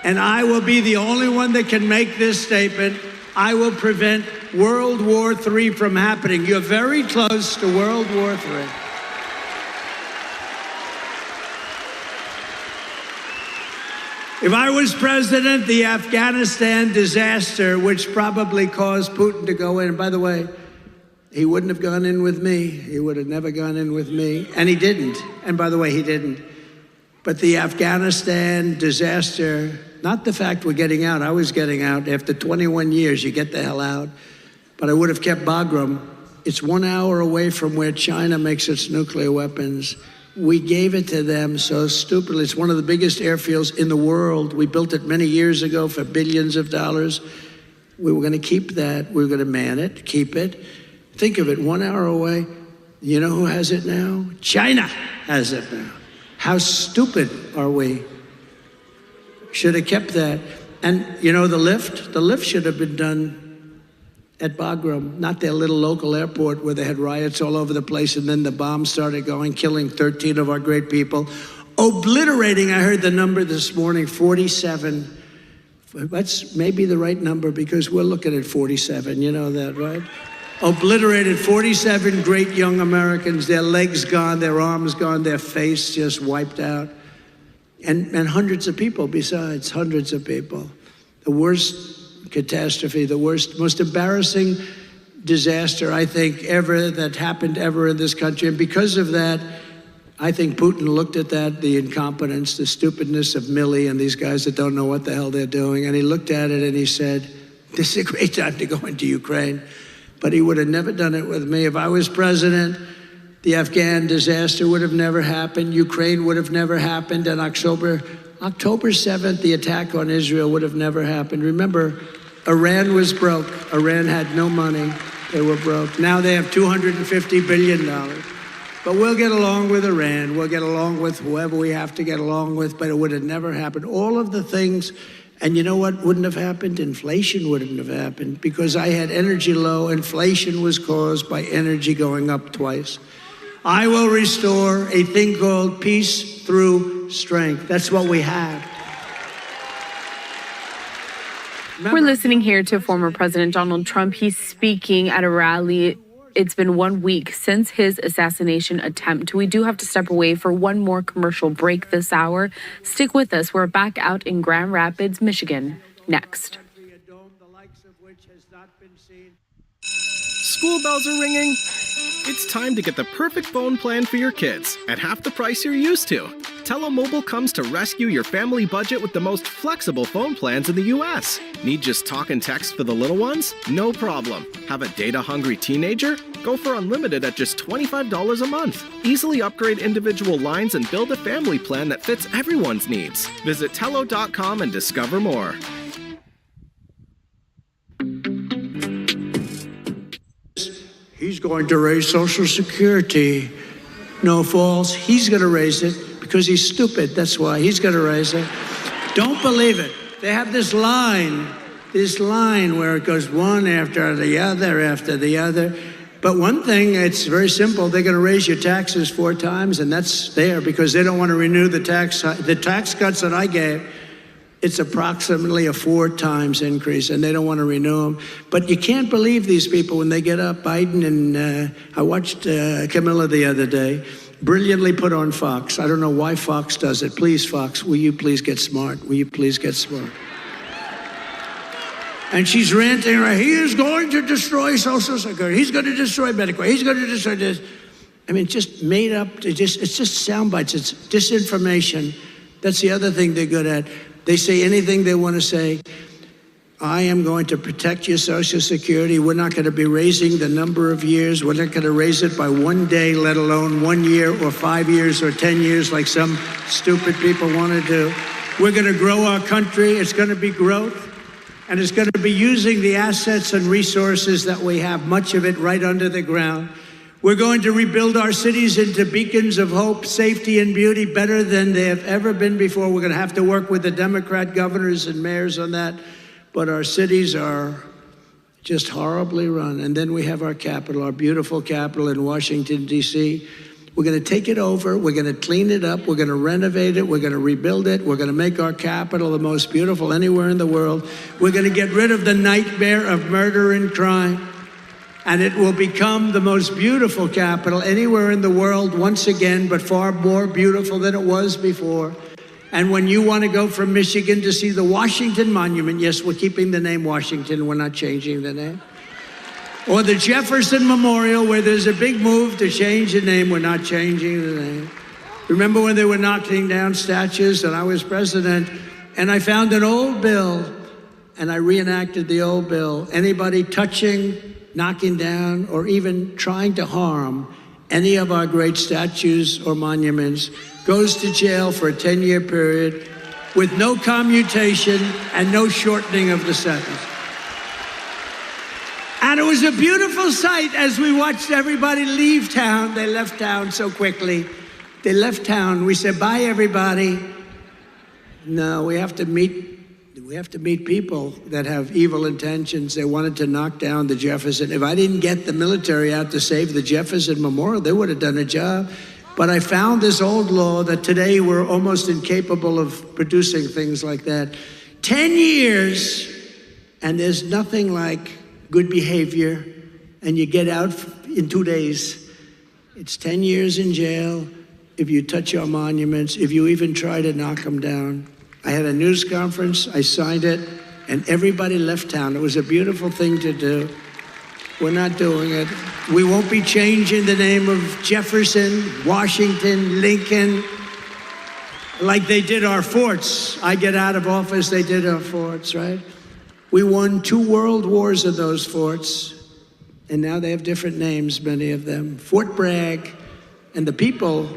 and I will be the only one that can make this statement. I will prevent World War III from happening. You're very close to World War III. If I was president, the Afghanistan disaster, which probably caused Putin to go in, and by the way, he wouldn't have gone in with me. He would have never gone in with me. And he didn't. And by the way, he didn't. But the Afghanistan disaster, not the fact we're getting out. I was getting out. After 21 years, you get the hell out. But I would have kept Bagram. It's 1 hour away from where China makes its nuclear weapons. We gave it to them so stupidly. It's one of the biggest airfields in the world. We built it many years ago for billions of dollars. We were going to keep that. We were going to man it, keep it. Think of it, 1 hour away. You know who has it now? China has it now. How stupid are we? Should have kept that. And you know the lift? The lift should have been done at Bagram, not their little local airport where they had riots all over the place, and then the bombs started going, killing 13 of our great people, obliterating, I heard the number this morning, 47. That's maybe the right number because we're looking at 47, you know that, right? Obliterated 47 great young Americans, their legs gone, their arms gone, their face just wiped out. And hundreds of people besides, hundreds of people. The worst catastrophe, the worst, most embarrassing disaster, I think, ever that happened ever in this country. And because of that, I think Putin looked at that, the incompetence, the stupidness of Milley and these guys that don't know what the hell they're doing. And he looked at it and he said, this is a great time to go into Ukraine. But he would have never done it with me. If I was president, the Afghan disaster would have never happened. Ukraine would have never happened. And October 7th, the attack on Israel would have never happened. Remember, Iran was broke. Iran had no money. They were broke. Now they have $250 billion. But we'll get along with Iran. We'll get along with whoever we have to get along with, but it would have never happened. All of the things. And you know what wouldn't have happened? Inflation wouldn't have happened because I had energy low. Inflation was caused by energy going up twice. I will restore a thing called peace through strength. That's what we have.
We're listening here to former President Donald Trump. He's speaking at a rally. It's been 1 week since his assassination attempt. We do have to step away for one more commercial break this hour. Stick with us. We're back out in Grand Rapids, Michigan, next.
School bells are ringing. It's time to get the perfect phone plan for your kids at half the price you're used to. Tello Mobile comes to rescue your family budget with the most flexible phone plans in the U.S. Need just talk and text for the little ones? No problem. Have a data-hungry teenager? Go for unlimited at just $25 a month. Easily upgrade individual lines and build a family plan that fits everyone's needs. Visit Tello.com and discover more.
He's going to raise Social Security. No false. He's going to raise it because he's stupid. That's why he's going to raise it. Don't believe it. They have this line where it goes one after the other. But one thing, it's very simple. They're going to raise your taxes 4 times, and that's there because they don't want to renew the tax cuts that I gave. It's approximately a 4 times increase, and they don't want to renew them. But you can't believe these people when they get up. Biden and I watched Camilla the other day, brilliantly put on Fox. I don't know why Fox does it. Please, Fox, will you please get smart? Will you please get smart? And she's ranting, right? He is going to destroy Social Security. He's going to destroy Medicare. He's going to destroy this. I mean, just made up. It's just sound bites. It's disinformation. That's the other thing they're good at. They say anything they want to say. I am going to protect your Social Security. We're not going to be raising the number of years. We're not going to raise it by 1 day, let alone 1 year or 5 years or 10 years like some stupid people want to do. We're going to grow our country. It's going to be growth. And it's going to be using the assets and resources that we have, much of it right under the ground. We're going to rebuild our cities into beacons of hope, safety, and beauty better than they have ever been before. We're going to have to work with the Democrat governors and mayors on that. But our cities are just horribly run. And then we have our capital, our beautiful capital in Washington, D.C. We're going to take it over. We're going to clean it up. We're going to renovate it. We're going to rebuild it. We're going to make our capital the most beautiful anywhere in the world. We're going to get rid of the nightmare of murder and crime. And it will become the most beautiful capital anywhere in the world once again, but far more beautiful than it was before. And when you want to go from Michigan to see the Washington Monument, yes, we're keeping the name Washington. We're not changing the name. Or the Jefferson Memorial, where there's a big move to change the name. We're not changing the name. Remember when they were knocking down statues and I was president, and I found an old bill, and I reenacted the old bill. Anybody touching, knocking down, or even trying to harm any of our great statues or monuments goes to jail for a 10-year period with no commutation and no shortening of the sentence. And it was a beautiful sight as we watched everybody leave town. They left town so quickly. They left town. We said, bye, everybody. No, we have to meet people that have evil intentions. They wanted to knock down the Jefferson. If I didn't get the military out to save the Jefferson Memorial, they would have done a job. But I found this old law that today we're almost incapable of producing things like that. 10 years, and there's nothing like good behavior, and you get out in 2 days. It's 10 years in jail if you touch our monuments, if you even try to knock them down. I had a news conference, I signed it, and everybody left town. It was a beautiful thing to do. We're not doing it. We won't be changing the name of Jefferson, Washington, Lincoln, like they did our forts. I get out of office, they did our forts, right? We won 2 world wars of those forts, and now they have different names, many of them. Fort Bragg, and the people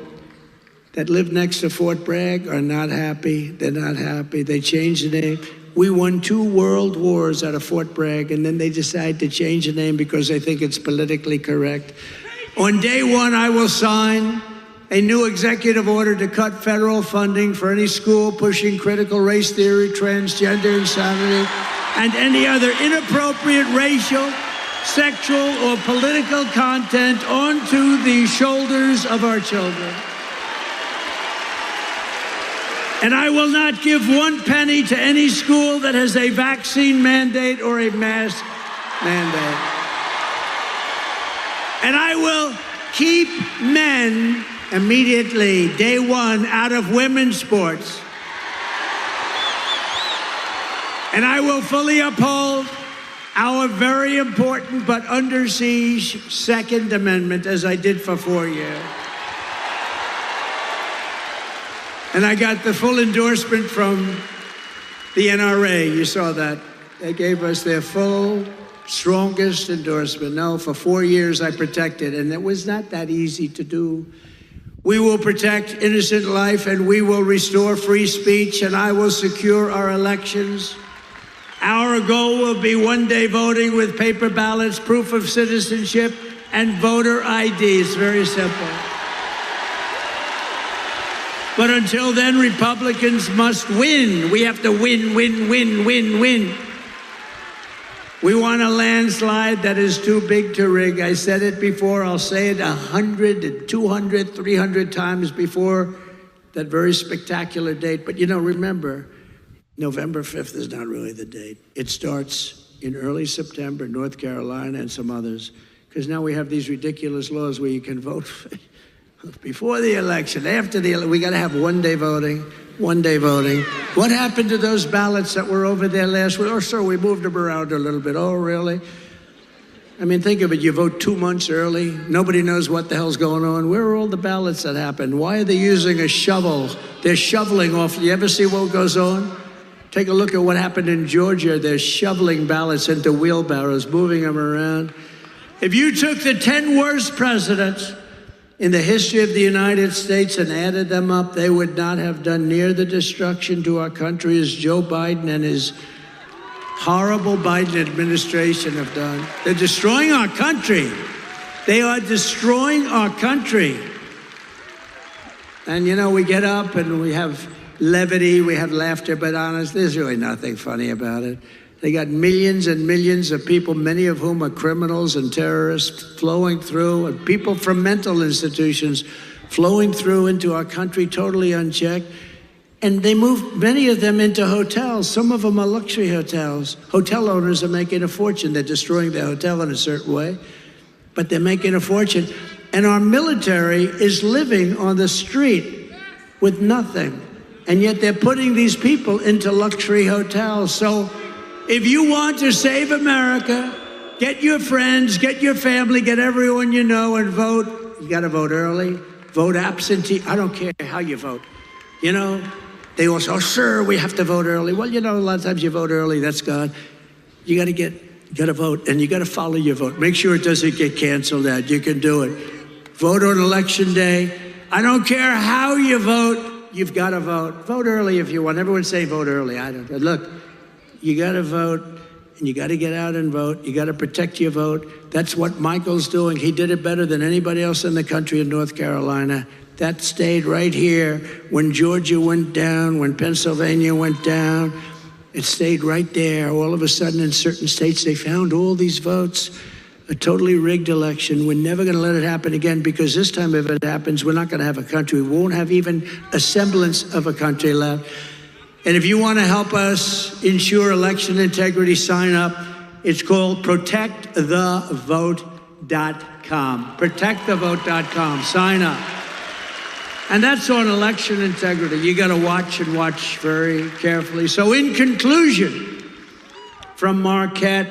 that live next to Fort Bragg are not happy. They're not happy. They changed the name. We won 2 world wars out of Fort Bragg, and then they decide to change the name because they think it's politically correct. On day 1, I will sign a new executive order to cut federal funding for any school pushing critical race theory, transgender insanity, and any other inappropriate racial, sexual, or political content onto the shoulders of our children. And I will not give 1 penny to any school that has a vaccine mandate or a mask mandate. And I will keep men immediately, day 1, out of women's sports. And I will fully uphold our very important but under siege Second Amendment, as I did for 4 years. And I got the full endorsement from the NRA. You saw that. They gave us their full, strongest endorsement. No, for 4 years I protected, and it was not that easy to do. We will protect innocent life, and we will restore free speech, and I will secure our elections. Our goal will be one-day voting with paper ballots, proof of citizenship, and voter ID. It's very simple. But until then, Republicans must win. We have to win, win, win, win, win. We want a landslide that is too big to rig. I said it before. I'll say it 100, 200, 300 times before that very spectacular date. But, remember, November 5th is not really the date. It starts in early September, North Carolina and some others, because now we have these ridiculous laws where you can vote before the election, after the we got to have one-day voting. What happened to those ballots that were over there last week? Oh, sir, we moved them around a little bit. Oh, really? I mean, think of it. You vote 2 months early. Nobody knows what the hell's going on. Where are all the ballots that happened? Why are they using a shovel? They're shoveling off. You ever see what goes on? Take a look at what happened in Georgia. They're shoveling ballots into wheelbarrows, moving them around. If you took the 10 worst presidents in the history of the United States and added them up, they would not have done near the destruction to our country as Joe Biden and his horrible Biden administration have done. They're destroying our country. They are destroying our country. And we get up and we have levity, we have laughter, but honest, there's really nothing funny about it. They got millions and millions of people, many of whom are criminals and terrorists, flowing through, and people from mental institutions flowing through into our country totally unchecked. And they move many of them into hotels. Some of them are luxury hotels. Hotel owners are making a fortune. They're destroying their hotel in a certain way, but they're making a fortune. And our military is living on the street with nothing. And yet they're putting these people into luxury hotels. So if you want to save America, get your friends, get your family, get everyone you know and vote. You got to vote early, vote absentee. I don't care how you vote. They all say, oh, sir, we have to vote early. Well, a lot of times you vote early, that's God. You got to vote, and you got to follow your vote. Make sure it doesn't get canceled out. You can do it. Vote on election day. I don't care how you vote. You've got to vote. Vote early if you want. Everyone's saying vote early. I don't. Look, you got to vote, and you got to get out and vote. You got to protect your vote. That's what Michael's doing. He did it better than anybody else in the country in North Carolina. That stayed right here when Georgia went down, when Pennsylvania went down. It stayed right there. All of a sudden, in certain states, they found all these votes. A totally rigged election. We're never going to let it happen again, because this time if it happens, we're not going to have a country. We won't have even a semblance of a country left. And if you want to help us ensure election integrity, sign up. It's called protectthevote.com. Protectthevote.com. Sign up. And that's on election integrity. You got to watch and watch very carefully. So in conclusion, from Marquette,